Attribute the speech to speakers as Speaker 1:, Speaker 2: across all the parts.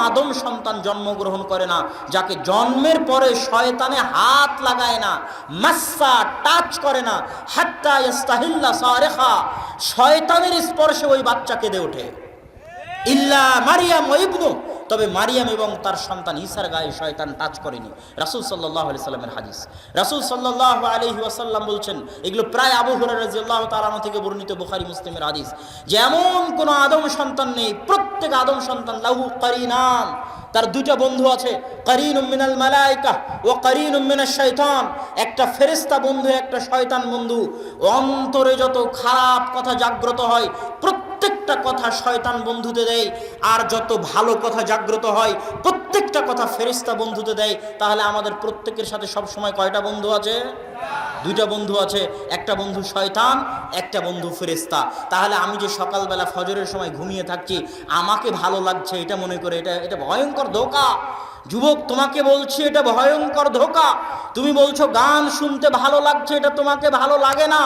Speaker 1: আদম সন্তান জন্মগ্রহণ করে না যাকে জন্মের পরে শয়তানে হাত লাগায় না, মাসসা টাচ করে না, হাত্তা ইস্তাহিল্লা সারিখা, শয়তানের স্পর্শে ওই বাচ্চা কেঁদে ওঠে। ইল্লা মারিয়াম ও ইবনু, তবে মারিয়াম এবং তার সন্তান ঈসার গায়ে শয়তান টাচ করেনি। রাসূল সাল্লাল্লাহু আলাইহি সাল্লামের হাদিস। রাসূল সাল্লাল্লাহু আলাইহি ওয়াসাল্লাম বলছেন, এগুলো প্রায় আবু হুরায়রা রাদিয়াল্লাহু তাআলা আনহু থেকে বর্ণিত, বুখারী মুসলিমের হাদিস, যে এমন কোন আদম সন্তান নেই, প্রত্যেক আদম সন্তান লাহু কারিনান, তার দুইটা বন্ধু আছে, কারিনুম মিনাল মালায়েকা ওয়া কারিনুম মিনাশ শাইতান, একটা ফেরেশতা বন্ধু, একটা শয়তান বন্ধু। অন্তরে যত খারাপ কথা জাগ্রত হয় প্রত্যেকটা কথা শয়তান বন্ধুতে দেয়, আর যত ভালো কথা জাগ্রত হয় প্রত্যেকটা কথা ফেরেশতা বন্ধুতে দেয়। তাহলে আমাদের প্রত্যেকের সাথে সব সময় কয়টা বন্ধু আছে? দুইটা বন্ধু আছে, একটা বন্ধু শয়তান, একটা বন্ধু ফেরেশতা। তাহলে আমি যে সকালবেলা ফজরের সময় ঘুমিয়ে থাকছি, আমাকে ভালো লাগছে এটা মনে করে, এটা ভয়ঙ্কর ধোঁকা। যুবক, তোমাকে বলছি এটা ভয়ঙ্কর ধোঁকা। তুমি বলছো গান শুনতে ভালো লাগছে, এটা তোমাকে ভালো লাগে না,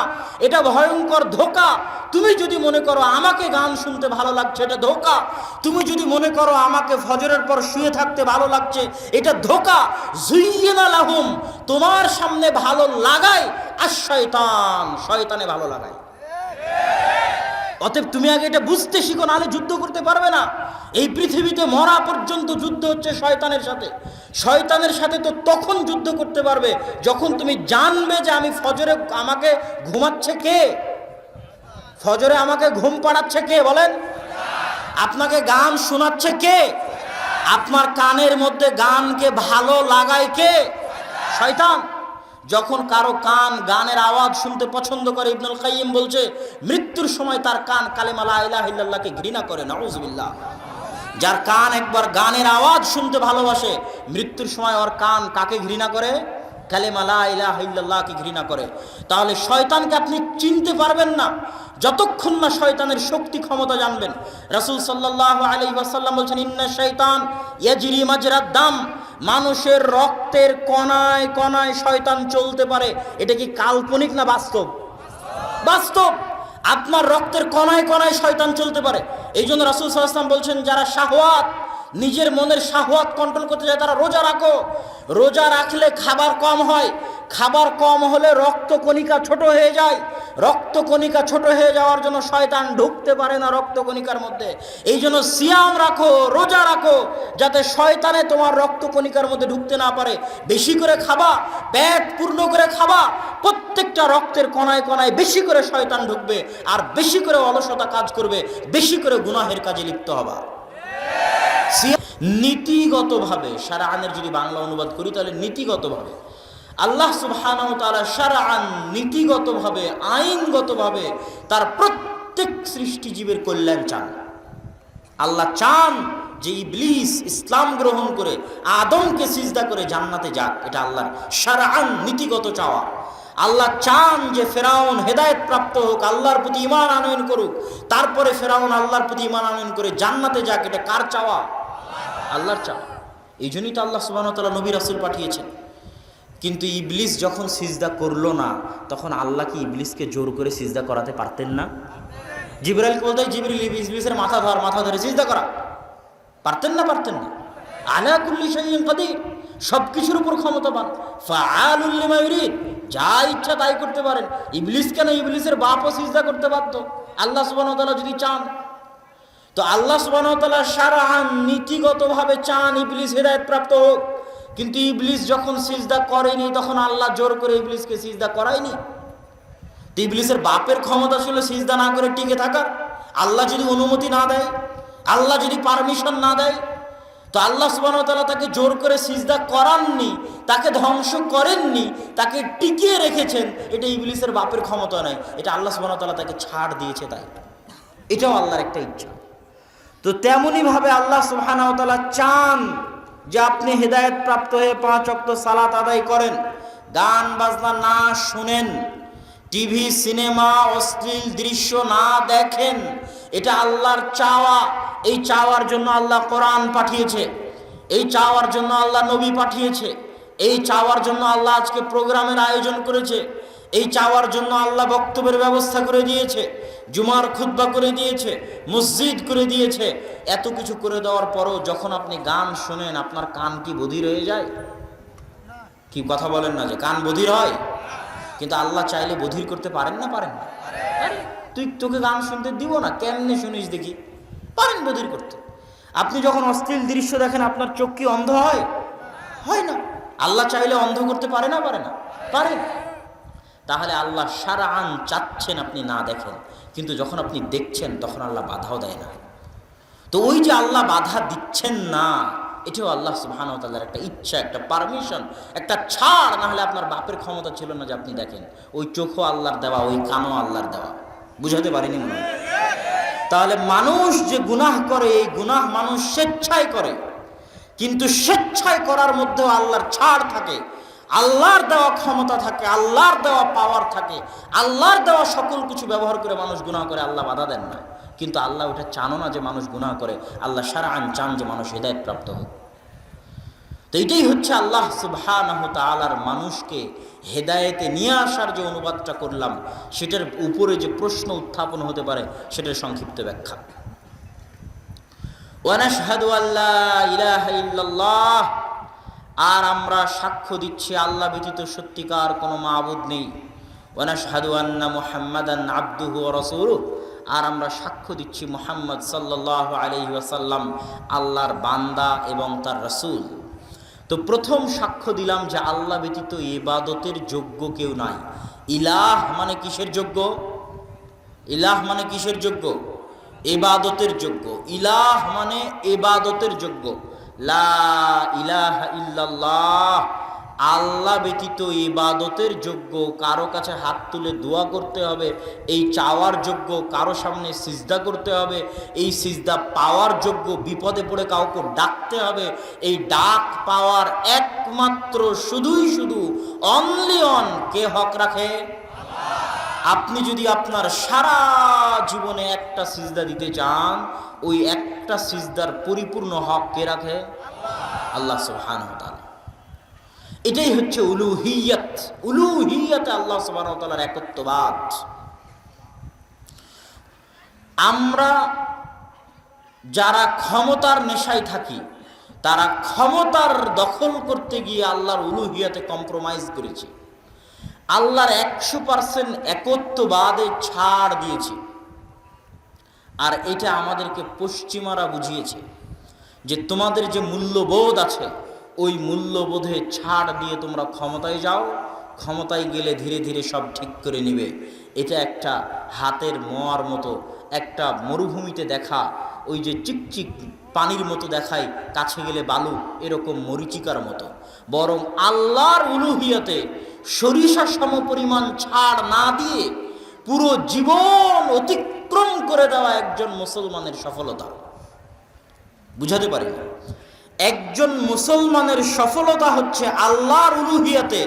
Speaker 1: এটা ভয়ঙ্কর ধোঁকা। তুমি যদি মনে করো আমাকে গান শুনতে ভালো লাগছে, এটা ধোঁকা। তুমি যদি মনে করো আমাকে ফজরের পর শুয়ে থাকতে ভালো লাগছে, এটা ধোঁকা। যুইয়িনা লাহুম, তোমার সামনে ভালো লাগায় আর শয়তান, শয়তানে ভালো লাগায়। অতএব তুমি আগে এটা বুঝতে শিখো, নাহলে যুদ্ধ করতে পারবে না। এই পৃথিবীতে মরা পর্যন্ত যুদ্ধ হচ্ছে শয়তানের সাথে। শয়তানের সাথে তো তখন যুদ্ধ করতে পারবে যখন তুমি জানবে যে আমি ফজরে, আমাকে ঘুমাচ্ছে কে, ফজরে আমাকে ঘুম পাড়াচ্ছে কে বলেন, আপনাকে গান শোনাচ্ছে কে, আপনার কানের মধ্যে গানকে ভালো লাগায় কে, শয়তান। যখন কারো কান গানের আওয়াজ শুনতে পছন্দ করে, ইবনুল কাইয়িম বলছে মৃত্যুর সময় তার কান কালেমা লা ইলাহা ইল্লাল্লাহকে ঘৃণা করে, নাউযুবিল্লাহ। যার কান একবার গানের আওয়াজ শুনতে ভালোবাসে, মৃত্যুর সময় ওর কান কাকে ঘৃণা করে? কালেমা লা ইলাহা ইল্লাল্লাহকে ঘৃণা করে। তাহলে শয়তানকে আপনি চিনতে পারবেন না যতক্ষণ না শয়তানের শক্তি ক্ষমতা জানবেন। রাসূল সাল্লাল্লাহু আলাইহি ওয়াসাল্লাম বলছেন, ইন্না শাইতান ইয়াজরি মাজরাদ দাম, মানুষের রক্তের কণায় কণায় শয়তান চলতে পারে। এটা কি কাল্পনিক না বাস্তব? বাস্তব। আপনার রক্তের কণায় কণায় শয়তান চলতে পারে। এই জন্য রাসূল সাল্লাল্লাহু আলাইহি ওয়াসাল্লাম বলছেন, যারা শাহওয়াত, নিজের মনের শাহওয়াত কন্ট্রোল করতে চায়, তারা রোজা রাখো। রোজা রাখলে খাবার কম হয়, খাবার কম হলে রক্তকণিকা ছোট হয়ে যায়, রক্তকণিকা ছোট হয়ে যাওয়ার জন্য শয়তান ঢুকতে পারে না রক্তকণিকার মধ্যে। এই জন্য সিয়াম রাখো, রোজা রাখো, যাতে শয়তানে তোমার রক্তকণিকার মধ্যে ঢুকতে না পারে। বেশি করে খাবা, পেট পূর্ণ করে খাবা, প্রত্যেকটা রক্তের কণায় কণায় বেশি করে শয়তান ঢুকবে, আর বেশি করে অলসতা কাজ করবে, বেশি করে গুনাহের কাজে লিপ্ত হবা। নীতিগতভাবে, শারআনের যদি বাংলা অনুবাদ করি তাহলে নীতিগতভাবে আল্লাহ সুবহানাহু ওয়া তাআলা শারআন, নীতিগতভাবে, আইনগতভাবে তার প্রত্যেক সৃষ্টিজীবের কল্যাণ চান। আল্লাহ চান যে ইবলিস ইসলাম গ্রহণ করে আদমকে সিজদা করে জান্নাতে যাক, এটা আল্লাহর শারআন, নীতিগত চাওয়া। আল্লাহ চান যে ফেরাউন হেদায়েত প্রাপ্ত হোক, আল্লাহর প্রতি ঈমান আনয়ন করুক, তারপরে ফেরাউন আল্লাহর প্রতি ঈমান আনয়ন করে জান্নাতে যাক, এটা কার চাওয়া? আল্লাহর চাওয়া। এই জন্যই তো আল্লাহ সুবহানাহু ওয়া তাআলা নবী রাসূল পাঠিয়েছেন। কিন্তু ইবলিস যখন সিজদা করলো না, তখন আল্লাহ কি ইবলিসকে জোর করে সিজদা করাতে পারতেন না? জিবরাইলকে বলতে, জিবরিল ইবলিসের মাথা ধর, মাথা ধরে সিজদা করা, পারতেন না? পারতেন না। আলা কুল্লি শাইইন কাদির, সব কিছুর উপর ক্ষমতাবান, ফাআলুল লিমা ইউরিদ, যা ইচ্ছা তাই করতে পারেন। ইবলিস কেন? ইবলিসের বাপও সিজদা করতে বাধ্য আল্লাহ সুবহানাহু ওয়া তাআলা যদি চান। তো আল্লাহ সুবহানাহু ওয়া তাআলা শারআন, নীতিগতভাবে চান ইবলিস হেদায়েত প্রাপ্ত হোক। কিন্তু ইবলিস যখন সিজদা করেনি, তখন আল্লাহ জোর করে ইবলিসকে সিজদা করায়নি। তো ইবলিসের বাপের ক্ষমতা ছিল সিজদা না করে টিকে থাকার। আল্লাহ যদি অনুমতি না দেয়, আল্লাহ যদি পারমিশন না দেয়, তো আল্লাহ সুবহানাহু ওয়া তাআলা তাকে জোর করে সিজদা করাননি, তাকে ধ্বংস করেননি, তাকে টিকিয়ে রেখেছেন। এটা ইবলিসের বাপের ক্ষমতা নয়, এটা আল্লাহ সুবহানাহু ওয়া তাআলা তাকে ছাড় দিয়েছে, তাই এটাও আল্লাহর একটা ইচ্ছা। তো তেমনি ভাবে আল্লাহ সুবহানাহু ওয়া তাআলা চান যে আপনি হেদায়েত প্রাপ্ত হয়ে 5 ওয়াক্ত সালাত আদায় করেন, গান বাজনা না শুনেন, টিভি সিনেমা অশ্লীল দৃশ্য না দেখেন। এটা আল্লাহর চাওয়া। এই চাওয়ার জন্য আল্লাহ কোরআন পাঠিয়েছে, এই চাওয়ার জন্য আল্লাহ নবী পাঠিয়েছে, এই চাওয়ার জন্য আল্লাহ আজকে প্রোগ্রামের আয়োজন করেছে, এই চাওয়ার জন্য আল্লাহ বক্তব্যের ব্যবস্থা করে দিয়েছে, জুমার খুতবা করে দিয়েছে, মসজিদ করে দিয়েছে। এত কিছু করে দেওয়ার পরও যখন আপনি গান শোনেন, আপনার কান কি বধির হয়ে যায়? কি কথা বলেন না যে কান বধির হয়? কিন্তু আল্লাহ চাইলে বধির করতে পারেন না? পারেন না? তোকে গান শুনতে দিব না, কেমনে শুনিস দেখি? পারেন বধির করতে। আপনি যখন অশ্লীল দৃশ্য দেখেন, আপনার চোখ কি অন্ধ হয়? হয় না। আল্লাহ চাইলে অন্ধ করতে পারে না? পারে না? পারে। তাহলে আল্লাহ শারআন চাচ্ছেন আপনি না দেখেন, কিন্তু যখন আপনি দেখছেন তখন আল্লাহ বাধাও দেয় না। তো ওই যে আল্লাহ বাধা দিচ্ছেন না, এটাও আল্লাহ সুবহানাহু ওয়া তাআলার একটা ইচ্ছা, একটা পারমিশন, একটা ছাড়। না হলে আপনার বাপের ক্ষমতা ছিল না যে আপনি দেখেন। ওই চোখও আল্লাহর দেওয়া, ওই কানও আল্লাহর দেওয়া। বুঝাতে পারিনি মনে হয়? তাহলে মানুষ যে গুনাহ করে, এই গুনাহ মানুষ স্বেচ্ছায় করে, কিন্তু স্বেচ্ছায় করার মধ্যেও আল্লাহর ছাড় থাকে, আল্লাহর দেওয়া ক্ষমতা থাকে, আল্লাহর দেওয়া পাওয়ার থাকে, আল্লাহর দেওয়া সকল কিছু ব্যবহার করে মানুষ গুনাহ করে, আল্লাহ বাধা দেন না। কিন্তু আল্লাহ ওটা চানো না যে মানুষ গুনাহ করে, আল্লাহ শারআন চান যে মানুষ হেদায়েত প্রাপ্ত হোক। তো এটাই হচ্ছে আল্লাহ সুবহানাহু তাআলার মানুষকে হেদায়েতে নিয়ে আসার যে অনুবাদটা করলাম, সেটার উপরে যে প্রশ্ন উত্থাপন হতে পারে সেটার সংক্ষিপ্ত ব্যাখ্যা। ওয়া নাশহাদু আল্লা ইলাহা ইল্লাল্লাহ, আর আমরা সাক্ষ্য দিচ্ছি আল্লাহ ব্যতীত সত্যিকার কোনো মাবুদ নেই। ওয়া নাশহাদু আন্না মুহাম্মাদান আবদুহু ওয়া রাসূলুহু, আর আমরা সাক্ষ্য দিচ্ছি মুহাম্মদ সাল্লাল্লাহু আলাইহি ওয়াসাল্লাম আল্লাহর বান্দা এবং তার রাসূল। তো প্রথম সাক্ষ্য দিলাম যে আল্লাহ ব্যতীত ইবাদতের যোগ্য কেউ নাই। ইলাহ মানে কিসের যোগ্য? ইলাহ মানে কিসের যোগ্য? ইবাদতের যোগ্য। ইলাহ মানে ইবাদতের যোগ্য। লা ইলাহা ইল্লাল্লাহ, আল্লাহ ব্যতীত ইবাদতের যোগ্য, কারো কাছে হাত তুলে দোয়া করতে হবে এই চাওয়ার যোগ্য, কারো সামনে সিজদা করতে হবে এই সিজদা পাওয়ার যোগ্য, বিপদে পড়ে কাউকে ডাকতে হবে এই ডাক পাওয়ার একমাত্র শুধুই শুধু অনলি অন কে হক রাখে? আপনি যদি আপনার সারা জীবনে একটা সিজদা দিতে চান, ওই একটা সিজদার পরিপূর্ণ হক কে রাখে? আল্লাহ সুবহানাহু ওয়া তাআলা। এটাই হচ্ছে উলুহিয়ত। উলুহিয়তে আল্লাহ সুবহানাহু ওয়া তাআলার একত্ববাদ। আমরা যারা ক্ষমতার নেশায় থাকি, তারা ক্ষমতার দখল করতে গিয়ে আল্লাহর উলুহিয়তে কম্প্রোমাইজ করেছি। আল্লাহর 100% একত্ববাদে ছাড় দিয়েছি। আর এটা আমাদেরকে পশ্চিমারা বুঝিয়েছে যে তোমাদের যে মূল্যবোধ আছে, ওই মূল্যবোধে ছাড় দিয়ে তোমরা ক্ষমতায় যাও, ক্ষমতায় গেলে ধীরে ধীরে সব ঠিক করে নিবে। এটা একটা হাতের মোয়ার মতো, একটা মরুভূমিতে দেখা ওই যে চিকচিক পানির মতো দেখায়, কাছে গেলে বালু, এরকম মরিচিকার মতো। বরং আল্লাহর উলুহিয়তে সরিষা সমপরিমাণ ছাড় না দিয়ে পুরো জীবন অতিক্রম করে দেওয়া একজন মুসলমানের সফলতা। বুঝাতে পারি না? একজন মুসলমানের সফলতা হচ্ছে আল্লাহর উলুহিয়তে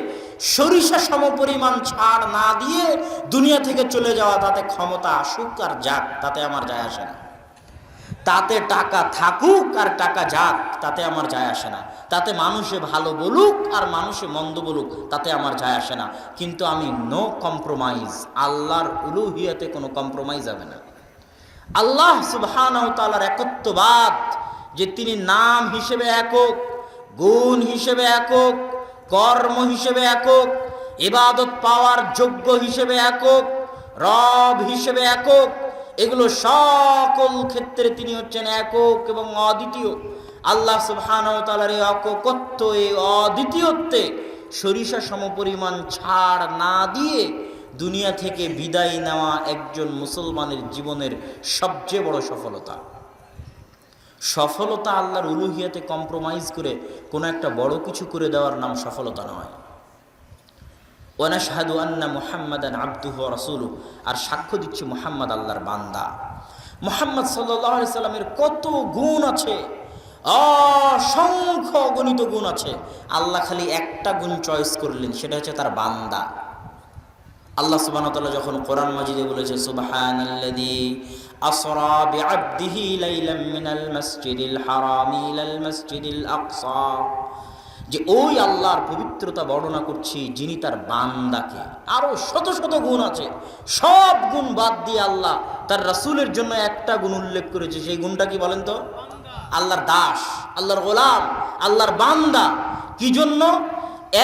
Speaker 1: সরিষা সমপরিমাণ ছাড় না দিয়ে দুনিয়া থেকে চলে যাওয়া। তাতে ক্ষমতা আসুক আর যাক, তাতে আমার যায় আসে না। তাতে টাকা থাকুক আর টাকা যাক, তাতে আমার যায় আসে না। তাতে মানুষে ভালো বলুক আর মানুষে মন্দ বলুক, তাতে আমার যায় আসে না। কিন্তু আমি নো কম্প্রোমাইজ। আল্লাহর উলুহিয়তে কোনো কম্প্রোমাইজ হবে না। আল্লাহ সুবহানাহু ওয়া তাআলার একত্ববাদ, যে তিনি নাম হিসেবে একক, গুণ হিসেবে একক, কর্ম হিসেবে একক, ইবাদত পাওয়ার যোগ্য হিসেবে একক, রব হিসেবে একক, এগুলো সকল ক্ষেত্রে তিনি হচ্ছেন একক এবং অদ্বিতীয়। আল্লাহ সুবহানাহু ওয়া তাআলার এই একত্ব, এই অদ্বিতীয়ত্বে সরিষা সমপরিমাণ ছাড় না দিয়ে দুনিয়া থেকে বিদায় নেওয়া একজন মুসলমানের জীবনের সবচেয়ে বড় সফলতা। সফলতা আল্লাহর উলুহিয়তে কম্প্রোমাইজ করে কোনো একটা বড় কিছু করে দেওয়ার নাম সফলতা নয়। ওয়া নাশহাদু আন্না মুহাম্মাদান আবদুহু ওয়া রাসূলুহু, আর সাক্ষ্য দিচ্ছি মুহাম্মদ আল্লাহর বান্দা। মুহাম্মদ সাল্লাল্লাহু আলাইহি সাল্লামের কত গুণ আছে, অসংখ্য অগণিত গুণ আছে। আল্লাহ খালি একটা গুণ চয়েস করলেন, সেটা হচ্ছে তার বান্দা। আল্লাহ সুবহানাহু ওয়া তাআলা যখন কোরআন মাজিদে বলেছে সুবহানাল্লাযী আসরা বিআবদিহি লাইলাম মিনাল মাসজিদিল হারামি ইলাল মাসজিদিল আকসা যে ওই আল্লাহর পবিত্রতা বর্ণনা করছি যিনি তার বান্দাকে, আরো শত শত গুণ আছে, সব গুণ বাদ দিয়ে আল্লাহ তার রাসূলের জন্য একটা গুণ উল্লেখ করেছে। সেই গুণটা কি বলেন তো? আল্লাহর দাস, আল্লাহর গোলাম, আল্লাহর বান্দা। কি জন্য?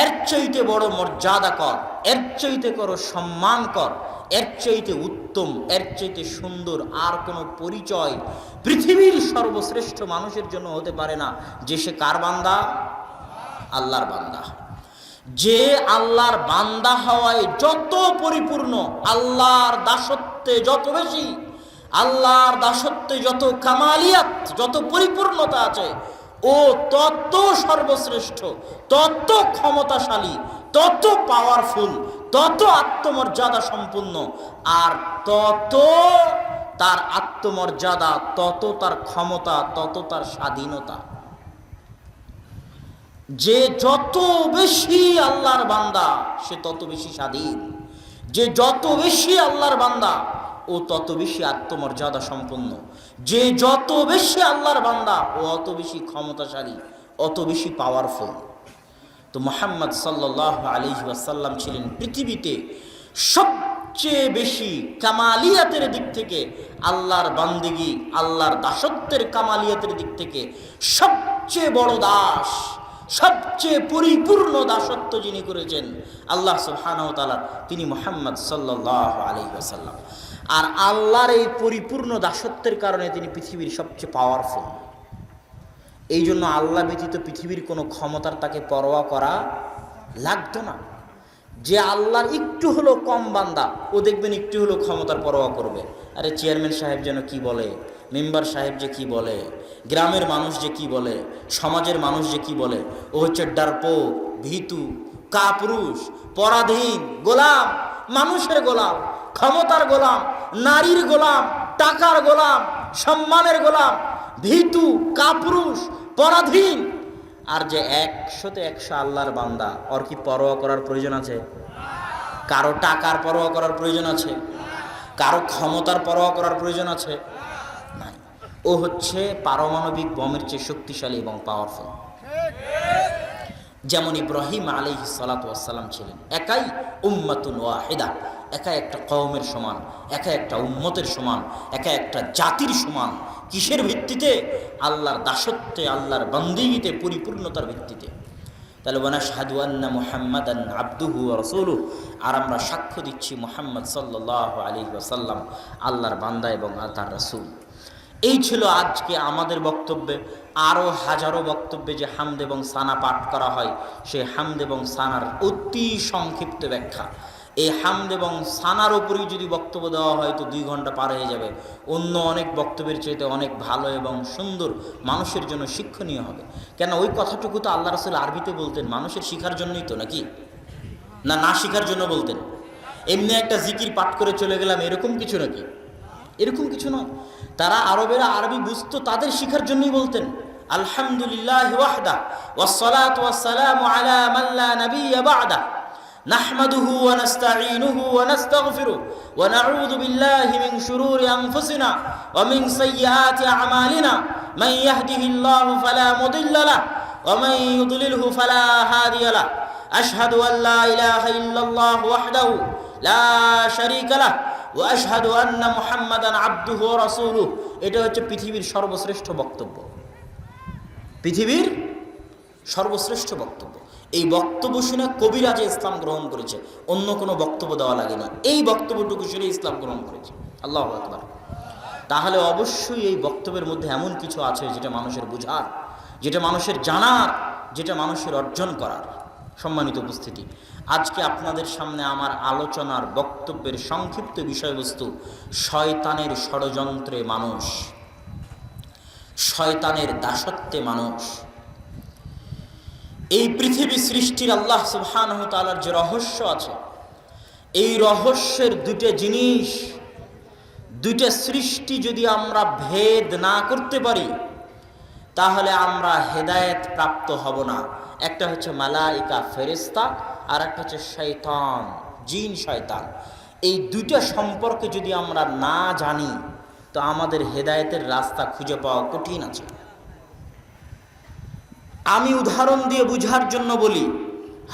Speaker 1: এর চাইতে বড় মর্যাদা কর, এর চাইতে করো সম্মান কর, এর চাইতে উত্তম, এর চাইতে সুন্দর আর কোনো পরিচয় পৃথিবীর সর্বশ্রেষ্ঠ মানুষের জন্য হতে পারে না, যে সে কার বান্দা? আল্লাহর বান্দা। যে আল্লাহর বান্দা হওয়ায় যত পরিপূর্ণ, আল্লাহর দাসত্বে যত বেশি, আল্লাহর দাসত্বে যত কামালিয়াত, যত পরিপূর্ণতা আছে, ও তত সর্বশ্রেষ্ঠ, তত ক্ষমতাশালী, তত পাওয়ারফুল, তত আত্মমর্যাদা সম্পন্ন, আর তত তার আত্মমর্যাদা, তত তার ক্ষমতা, তত তার স্বাধীনতা। যে যত বেশি আল্লাহর বান্দা সে তত বেশি স্বাধীন, যে যত বেশি আল্লাহর বান্দা ও তত বেশি আত্মমর্যাদা সম্পন্ন, যে যত বেশি আল্লাহর বান্দা ও অত বেশি ক্ষমতাশালী, অত বেশি পাওয়ারফুল। তো মুহাম্মদ সাল্লাল্লাহু আলাইহি ওয়াসাল্লাম ছিলেন পৃথিবীতে সবচেয়ে বেশি কামালিয়াতের দিক থেকে, আল্লাহর বান্দিগি, আল্লাহর দাসত্বের কামালিয়াতের দিক থেকে সবচেয়ে বড় দাস, সবচেয়ে পরিপূর্ণ দাসত্ব যিনি করেছেন আল্লাহ সুবহানাহু ওয়া তাআলা, তিনি মুহাম্মদ সাল্লাল্লাহু আলাইহি ওয়াসাল্লাম। আর আল্লাহর এই পরিপূর্ণ দাসত্বের কারণে তিনি পৃথিবীর সবচেয়ে পাওয়ারফুল। এই জন্য আল্লাহ ব্যতীত পৃথিবীর কোনো ক্ষমতার তাকে পরোয়া করা লাগতো না। যে আল্লাহর একটু হলো কম বান্দা, ও দেখবেন একটু হলো ক্ষমতার পরোয়া করবে। আরে চেয়ারম্যান সাহেব যেন কি বলে, মেম্বার সাহেব যে কি বলে, গ্রামের মানুষ যে কি বলে, সমাজের মানুষ যে কি বলে, ও হচ্ছে ডারপোক, ভীতু, কাপুরুষ, পরাধীন, গোলাম, মানুষের গোলাম, ক্ষমতার গোলাম, নারীর গোলাম, টাকার গোলাম, সম্মানের গোলাম, ভীতু, কাপুরুষ, পরাধীন। আর যে 100তে 100 আল্লাহর বান্দা, ওর কি পরোয়া করার প্রয়োজন আছে? কারো টাকার পরোয়া করার প্রয়োজন আছে? কারো ক্ষমতার পরোয়া করার প্রয়োজন আছে? নাই। ও হচ্ছে পারমাণবিক বোমের চেয়ে শক্তিশালী এবং পাওয়ারফুল। যেমন ইব্রাহিম আলাইহিস সালাতু ওয়াস সালাম ছিলেন একাই উম্মাতুন ওয়াহিদা, একা একটা কওমের সমান, একা একটা উম্মতের সমান, একা একটা জাতির সমান। কিসের ভিত্তিতে? আল্লাহর দাসত্বে, আল্লাহর বান্দিগিতে, পরিপূর্ণতার ভিত্তিতে। তাহলে ওয়ানাশহাদু আন্না মুহাম্মাদান আবদুহু ওয়া রাসূলুহু, আর আমরা সাক্ষ্য দিচ্ছি মুহাম্মদ সাল্লাল্লাহু আলাইহি ওয়াসাল্লাম আল্লাহর বান্দা এবং তার রাসূল। এই ছিল আজকে আমাদের বক্তব্যে। আরও হাজারো বক্তব্যে যে হামদ এবং সানা পাঠ করা হয়, সেই হামদ এবং সানার অতি সংক্ষিপ্ত ব্যাখ্যা। এই হামদ এবং সানার উপরেই যদি বক্তব্য দেওয়া হয় তো 2 ঘন্টা পার হয়ে যাবে। অন্য অনেক বক্তব্যের চাইতে অনেক ভালো এবং সুন্দর, মানুষের জন্য শিক্ষণীয় হবে। কেন ওই কথাটুকু তো আল্লাহ রাসূল আরবিতে বলতেন, মানুষের শিখার জন্যই তো, নাকি না? না শিখার জন্য বলতেন? এমনি একটা জিকির পাঠ করে চলে গেলাম এরকম কিছু নাকি? এরকম কিছু নয়। তারা আরবেরা আরবি বুঝতো, তাদের শিখার জন্যই বলতেন। আলহামদুলিল্লাহি ওয়াহদা ওয়াসসালাতু ওয়াসসালামু আলা মান লা নাবিয়্যা বা'দা নাহমাদুহু ওয়া নাস্তাঈনুহু ওয়া নাস্তাগফিরুহু ওয়া নাউযু বিল্লাহি মিন শুরুরি আনফুসিনা ওয়া মিন সাইয়্যাতি আ'মালিনা মান ইয়াহদিহিল্লাহু ফালা মুদিল্লা লাহু ওয়া মান ইউদ্লিলহু ফালা হাদিয়া লাহু আশহাদু আল লা ইলাহা ইল্লাল্লাহু ওয়াহদাহু লা শারীকা লাহু ওয়া আশহাদু আন্না মুহাম্মাদান আবদুহু ওয়া রাসূলুহু। এটা হচ্ছে পৃথিবীর সর্বশ্রেষ্ঠ বক্তব্য, পৃথিবীর সর্বশ্রেষ্ঠ বক্তব্য। এই বক্তব্য শুনে কবিরাজে ইসলাম গ্রহণ করেছে, অন্য কোনো বক্তব্য দেওয়া লাগেনি। এই বক্তব্যটুকু শুনে ইসলাম গ্রহণ করেছে। আল্লাহু আকবার। তাহলে অবশ্যই এই বক্তব্যের মধ্যে এমন কিছু আছে যেটা মানুষের বুঝার, যেটা মানুষের জানার, যেটা মানুষের অর্জন করার। সম্মানিত উপস্থিতি, আজকে আপনাদের সামনে আমার আলোচনার বক্তব্যের সংক্ষিপ্ত বিষয়বস্তু শয়তানের ষড়যন্ত্রে মানুষ, শয়তানের দাসত্বে মানুষ। এই পৃথিবী সৃষ্টির আল্লাহ সুবহানাহু ওয়া তাআলার যে রহস্য আছে, এই রহস্যের 2টা জিনিস, 2টা সৃষ্টি যদি আমরা ভেদ না করতে পারি তাহলে আমরা হেদায়েত প্রাপ্ত হব না। একটা হচ্ছে মালাইকা ফেরেশতা, আর একটা হচ্ছে শয়তান, জিন শয়তান। এই 2টা সম্পর্কে যদি আমরা না জানি তো আমাদের হেদায়েতের রাস্তা খুঁজে পাওয়া কঠিন আছে। আমি উদাহরণ দিয়ে বুঝার জন্য বলি,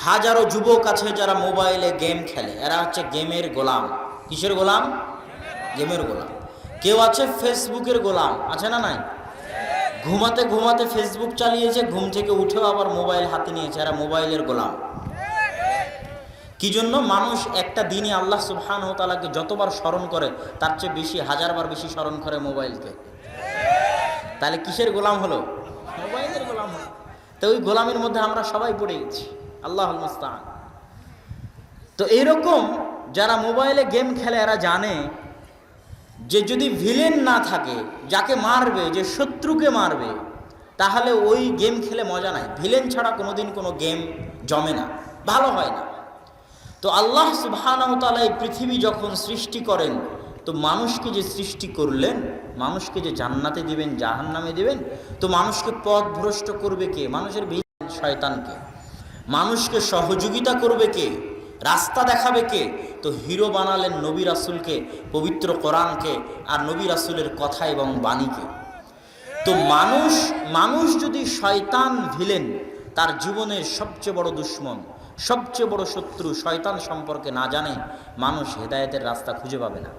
Speaker 1: হাজারো যুবক আছে যারা মোবাইলে গেম খেলে, এরা হচ্ছে গেমের গোলাম। কিসের গোলাম? গেমের গোলাম। কেউ আছে ফেসবুকের গোলাম, আছে না নাই? ঘুমাতে ঘুমাতে ফেসবুক চালিয়েছে, ঘুম থেকে উঠেও আবার মোবাইল হাতে নিয়েছে, এরা মোবাইলের গোলাম। কি জন্য? মানুষ একটা দিনে আল্লাহ সুবহানাহু ওয়া তাআলাকে যতবার স্মরণ করে তার চেয়ে বেশি, হাজারবার বেশি স্মরণ করে মোবাইলকে। তাহলে কিসের গোলাম হলো? মোবাইলের গোলাম হলো। তো ওই গোলামের মধ্যে আমরা সবাই পড়ে গেছি, আল্লাহুল মুস্তাআন। তো এইরকম যারা মোবাইলে গেম খেলে এরা জানে যে যদি ভিলেন না থাকে, যাকে মারবে, যে শত্রুকে মারবে, তাহলে ওই গেম খেলে মজা নাই। ভিলেন ছাড়া কোনোদিন কোনো গেম জমে না, ভালো হয় না। তো আল্লাহ সুবহানাহু ওয়া তাআলা এই পৃথিবী যখন সৃষ্টি করেন, তো মানুষকে যে সৃষ্টি করলেন, মানুষকে যে জান্নাতে দিবেন, জাহান্নামে দিবেন, তো মানুষকে পথভ্রষ্ট করবে কে? মানুষের শয়তানকে। মানুষকে সহযোগিতা করবে কে? রাস্তা দেখাবে কে? তো হিরো বানালেন নবী রাসূলকে, পবিত্র কোরআনকে, আর নবী রাসূলের কথা এবং বাণীকে। তো মানুষ যদি শয়তান ভিলেন, তার জীবনের সবচেয়ে বড় দুশ্মন, সবচেয়ে বড় শত্রু শয়তান সম্পর্কে না জানে, মানুষ হেদায়েতের রাস্তা খুঁজে পাবে না।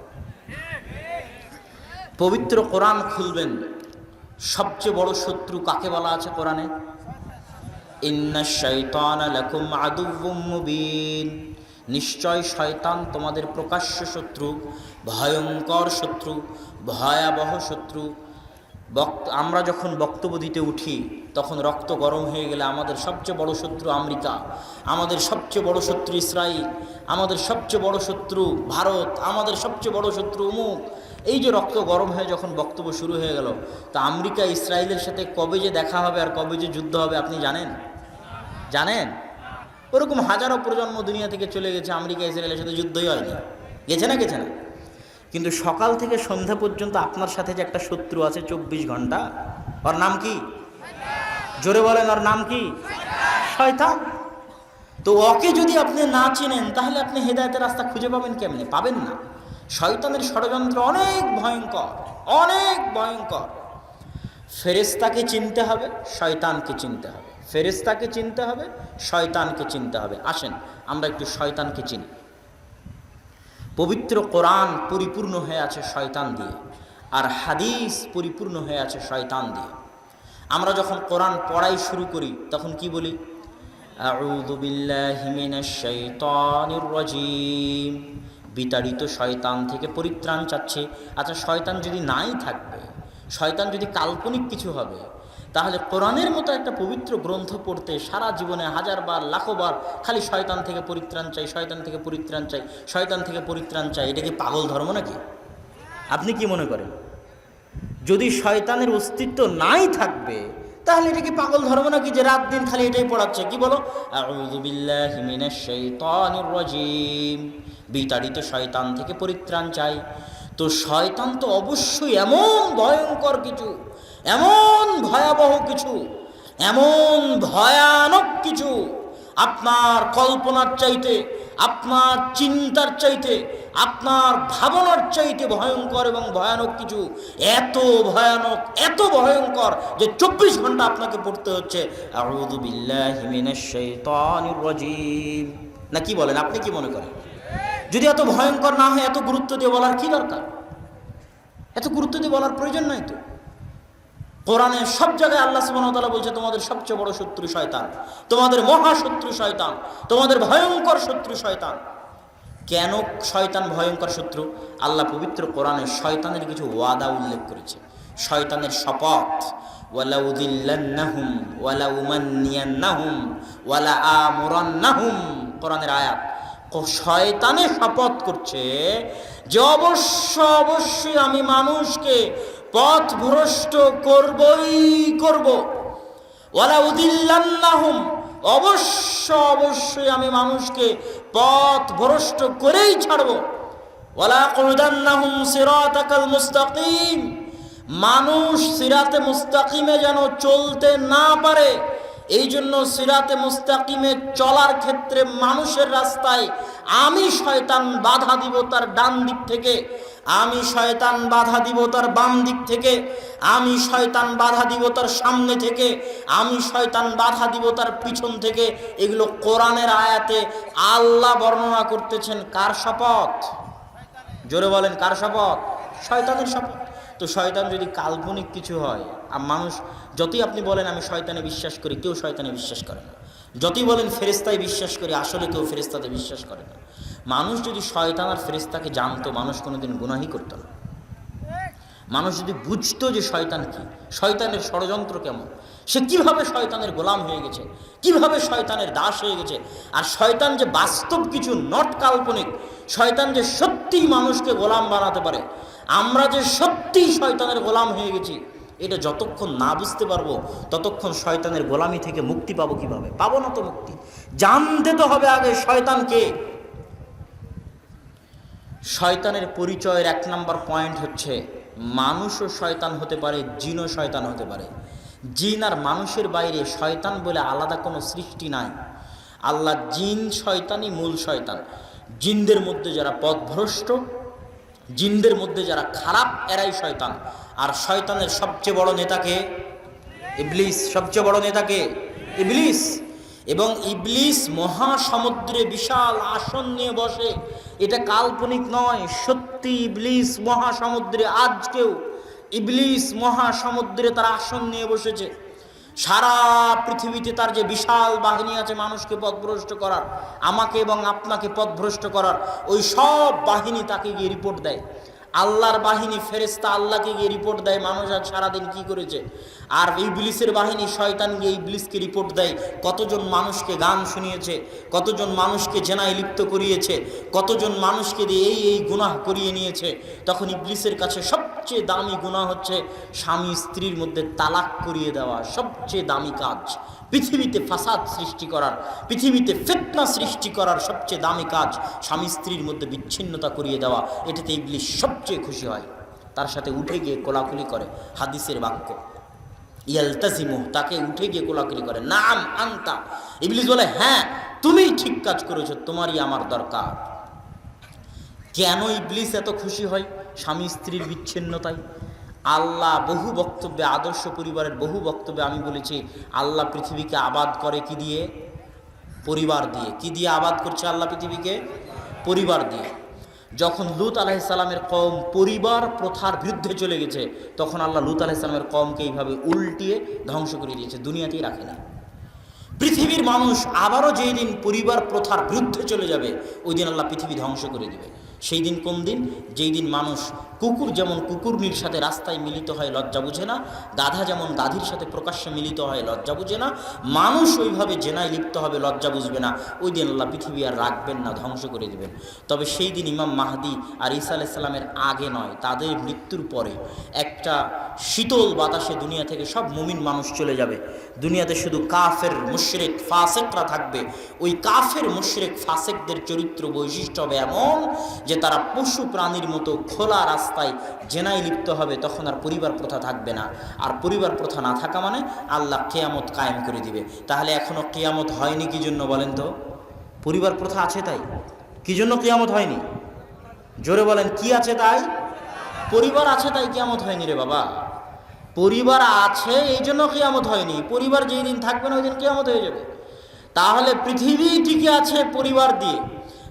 Speaker 1: পবিত্র কোরআন খুলবেন, সবচেয়ে বড় শত্রু কাকে বলা আছে কোরআনে? ইন্নাশ শাইতানা লাকুম আদুউম মুবিন। নিশ্চয় শয়তান তোমাদের প্রকাশ্য শত্রু, ভয়ঙ্কর শত্রু, ভয়াবহ শত্রু। আমরা যখন বক্তব্য দিতে উঠি তখন রক্ত গরম হয়ে গেলে আমাদের সবচেয়ে বড় শত্রু আমেরিকা, আমাদের সবচেয়ে বড় শত্রু ইসরায়েল, আমাদের সবচেয়ে বড় শত্রু ভারত, আমাদের সবচেয়ে বড় শত্রু অমুক। এই যে রক্ত গরম হয়ে যখন বক্তব্য শুরু হয়ে গেল, তা আমেরিকা ইসরায়েলের সাথে কবে যে দেখা হবে আর কবে যে যুদ্ধ হবে আপনি জানেন? জানেন? ওরকম হাজারো প্রজন্ম দুনিয়া থেকে চলে গেছে, আমেরিকা ইসরায়েলের সাথে যুদ্ধই হয়নি। গেছে না? গেছে না? কিন্তু সকাল থেকে সন্ধ্যা পর্যন্ত আপনার সাথে যে একটা শত্রু আছে 24 ঘন্টা, ওর নাম কি? জোরে বলেন, ওর নাম কি? শয়তান। তো ওকে যদি আপনি না চেনেন তাহলে আপনি হেদায়েতের রাস্তা খুঁজে পাবেন কেমনে? পাবেন না। শয়তানের ষড়যন্ত্র অনেক ভয়ঙ্কর, অনেক ভয়ঙ্কর। ফেরেশতাকে চিনতে হবে, শয়তানকে চিনতে হবে। ফেরেশতাকে চিনতে হবে, শয়তানকে চিনতে হবে। আসেন আমরা একটু শয়তানকে চিনি। পবিত্র কোরআন পরিপূর্ণ হয়ে আছে শয়তান দিয়ে, আর হাদিস পরিপূর্ণ হয়ে আছে শয়তান দিয়ে। আমরা যখন কোরআন পড়াই শুরু করি তখন কি বলি? আউযু বিল্লাহি মিনাশ শাইতানির রাজীম। বিতাড়িত শয়তান থেকে পরিত্রাণ চাচ্ছে। আচ্ছা, শয়তান যদি নাই থাকবে, শয়তান যদি কাল্পনিক কিছু হবে, তাহলে কোরআনের মতো একটা পবিত্র গ্রন্থ পড়তে সারা জীবনে হাজারবার লাখোবার খালি শয়তান থেকে পরিত্রাণ চাই, শয়তান থেকে পরিত্রাণ চাই, শয়তান থেকে পরিত্রাণ চাই, এটা কি পাগল ধর্ম নাকি? আপনি কি মনে করেন? যদি শয়তানের অস্তিত্ব নাই থাকবে তাহলে এটা কি পাগল ধর্ম নাকি যে রাত দিন খালি এটাই পড়াচ্ছে? কি বলো? আউযু বিল্লাহি মিনাশ শাইতানির রাজীম। বিতাড়িত শয়তান থেকে পরিত্রাণ চাই। তো শয়তান তো অবশ্যই এমন ভয়ঙ্কর কিছু, এমন ভয়াবহ কিছু, এমন ভয়ানক কিছু, আপনার কল্পনার চাইতে, আপনার চিন্তার চাইতে, আপনার ভাবনার চাইতে ভয়ঙ্কর এবং ভয়ানক কিছু। এত ভয়ানক, এত ভয়ঙ্কর যে 24 ঘন্টা আপনাকে পড়তে হচ্ছে আউযু বিল্লাহি মিনাশ শাইতানির রাজীম। না কি বলেন? আপনি কি মনে করেন? যদি এত ভয়ঙ্কর না হয় এত গুরুত্ব দিয়ে বলার কি দরকার? এত গুরুত্ব দিয়ে বলার প্রয়োজন নাই তো। কোরআনে সব জায়গায় আল্লাহ সুবহানাহু ওয়া তাআলা বলছে তোমাদের সবচেয়ে বড় শত্রু শয়তান, তোমাদের মহাশত্রু শয়তান, তোমাদের ভয়ঙ্কর শত্রু শয়তান। কেন শয়তান ভয়ঙ্কর শত্রু? আল্লাহ পবিত্র কোরআনে শয়তানের কিছু ওয়াদা উল্লেখ করেছে, শয়তানের শপথ। ওয়ালা উযিল্লান্নাহুম ওয়ালা উমান্নিয়ান্নাহুম ওয়ালা আমুরান্নাহুম, কোরআনের আয়াত। শয়তানে শপথ করছে যে অবশ্যই আমি মানুষকে পথভ্রষ্ট করবই করব। ওয়ালা উযিল্লান্নাহুম, অবশ্যই আমি মানুষকে পথভ্রষ্ট করেই ছাড়ব। ওয়ালা আকুদান্নাহুম সিরাতাকাল মুস্তাকিম, মানুষ সিরাতে মুস্তাকিমে যেন চলতে না পারে, এই জন্য সিরাতে মুস্তাকিমে চলার ক্ষেত্রে মানুষের রাস্তায় আমি শয়তান বাধা দিব তার ডান দিক থেকে, আমি শয়তান বাধা দিব তার বাম দিক থেকে, আমি শয়তান বাধা দিব তার সামনে থেকে, আমি শয়তান বাধা দিব তার পিছন থেকে। এগুলো কোরআনের আয়াতে আল্লাহ বর্ণনা করতেছেন। কার শপথ? জোরে বলেন, কার শপথ? শয়তানের শপথ। তো শয়তান যদি কাল্পনিক কিছু হয়, আর মানুষ যতই আপনি বলেন আমি শয়তানে বিশ্বাস করি, কেউ শয়তানে বিশ্বাস করে না। যতই বলেন ফেরেশতায় বিশ্বাস করি, আসলে কেউ ফেরেশতাতে বিশ্বাস করে না। মানুষ যদি শয়তান আর ফেরেশতাকে জানতো, মানুষ কোনোদিন গুনাহই করতো না। মানুষ যদি বুঝতো যে শয়তান কি, শয়তানের ষড়যন্ত্র কেমন, সে কিভাবে শয়তানের গোলাম হয়ে গেছে, কিভাবে শয়তানের দাস হয়ে গেছে, আর শয়তান যে বাস্তব কিছু, নট কাল্পনিক, শয়তান যে সত্যিই মানুষকে গোলাম বানাতে পারে, আমরা যে সত্যিই শয়তানের গোলাম হয়ে গেছি, এটা যতক্ষণ না বুঝতে পারবো ততক্ষণ শয়তানের গোলামি থেকে মুক্তি পাবো কিভাবে? পাবো না তো মুক্তি। জানতে তো হবে আগে শয়তান কে। শয়তানের পরিচয়ের 1 নম্বর পয়েন্ট হচ্ছে, মানুষও শয়তান হতে পারে, জিনও শয়তান হতে পারে। জিন আর মানুষের বাইরে শয়তান বলে আলাদা কোনো সৃষ্টি নাই। আল্লাহ জিন শয়তানই মূল শয়তান। জিনদের মধ্যে যারা পথভ্রষ্ট, জিনদের মধ্যে যারা খারাপ, এরাই শয়তান। আর শয়তানের সবচেয়ে বড় নেতাকে ইবলিস। সবচেয়ে বড় নেতাকে ইবলিস। এবং ইবলিস মহাসমুদ্রে বিশাল আসন নিয়ে বসে, এটা কাল্পনিক নয়, সত্যি ইবলিস মহাসমুদ্রে। আজকেও ইবলিস মহাসমুদ্রে তার আসন নিয়ে বসেছে। সারা পৃথিবীতে তার যে বিশাল বাহিনী আছে মানুষকে পথভ্রষ্ট করার, আমাকে এবং আপনাকে পথভ্রষ্ট করার, ওই সব বাহিনী তাকে গিয়ে রিপোর্ট দেয়। আল্লাহর বাহিনী ফেরেশতা আল্লাহকে গিয়ে রিপোর্ট দেয় মানুষ আজ সারাদিন কি করেছে। আর ইবলিসের বাহিনী শয়তান গিয়ে ইবলিসকে রিপোর্ট দেয় কতজন মানুষকে গান শুনিয়েছে, কতজন মানুষকে জেনায় লিপ্ত করিয়েছে, কতজন মানুষকে দিয়ে এই গুনাহ করিয়ে নিয়েছে। তখন ইবলিসের কাছে সবচেয়ে দামি গুনাহ হচ্ছে স্বামী স্ত্রীর মধ্যে তালাক করিয়ে দেওয়া। সবচেয়ে দামি কাজ পৃথিবীতে, ফাসাদ সৃষ্টি করার, পৃথিবীতে ফিতনা সৃষ্টি করার সবচেয়ে দামি কাজ স্বামী স্ত্রীর মধ্যে বিচ্ছিন্নতা করিয়ে দেওয়া। এটাতে ইবলিস সবচেয়ে খুশি হয়, তার সাথে উঠে গিয়ে কোলাকুলি করে। হাদিসের বাক্য, ইয়ালতাজিমু, তাকে উঠে গিয়ে কোলাকুলি করে। নাম আনতা, ইবলিস বলে হ্যাঁ তুমিই ঠিক কাজ করেছো, তোমারই আমার দরকার। কেন ইবলিস এত খুশি হয় স্বামী স্ত্রীর বিচ্ছিন্নতায়? আল্লাহ বহু বক্তব্যে, আদর্শ পরিবারের বহু বক্তব্যে আমি বলেছি, আল্লাহ পৃথিবীকে আবাদ করে কি দিয়ে? পরিবার দিয়ে। কি দিয়ে আবাদ করছে আল্লাহ পৃথিবীকে? পরিবার দিয়ে। যখন লূত আলাইহিস সালামের কওম পরিবার প্রথার বিরুদ্ধে চলে গেছে, তখন আল্লাহ লূত আলাইহিস সালামের কওমকে এইভাবে উল্টিয়ে ধ্বংস করে দিয়েছে, দুনিয়াতেই রাখে না। পৃথিবীর মানুষ আবারও যেই দিন পরিবার প্রথার বিরুদ্ধে চলে যাবে, ওই দিন আল্লাহ পৃথিবী ধ্বংস করে দিবে। সেই দিন কোন দিন? যেই দিন মানুষ, কুকুর যেমন কুকুরনির সাথে রাস্তায় মিলিত হয় লজ্জা বুঝে না, গাধা যেমন গাধীর সাথে প্রকাশ্যে মিলিত হয় লজ্জা বুঝে না, মানুষ ওইভাবে জেনায় লিপ্ত হবে, লজ্জা বুঝবে না। ওই দিন আল্লাহ পৃথিবী আর রাখবেন না, ধ্বংস করে দেবেন। তবে সেই দিন ইমাম মাহদি আর ঈসা আলাইহিস সালামের আগে নয়, তাদের মৃত্যুর পরে একটা শীতল বাতাসে দুনিয়া থেকে সব মুমিন মানুষ চলে যাবে। দুনিয়াতে শুধু কাফের, মুশরিক, ফাসেকরা থাকবে। ওই কাফের, মুশরিক, ফাসেকদের চরিত্র বৈশিষ্ট্য হবে এমন যে তারা পশু প্রাণীর মতো খোলা রাস্তায় জেনায় লিপ্ত হবে। তখন আর পরিবার প্রথা থাকবে না। আর পরিবার প্রথা না থাকা মানে আল্লাহ কিয়ামত কায়েম করে দিবে। তাহলে এখনো কিয়ামত হয়নি কি জন্য বলেন তো? পরিবার প্রথা আছে তাই। কি জন্য কিয়ামত হয়নি? জোরে বলেন, কি আছে তাই? পরিবার আছে তাই কিয়ামত হয়নি রে বাবা। পরিবার আছে এই জন্য কিয়ামত হয়নি। পরিবার যেই দিন থাকবে না ওই দিন কিয়ামত হয়ে যাবে। তাহলে পৃথিবী টিকে আছে পরিবার দিয়ে।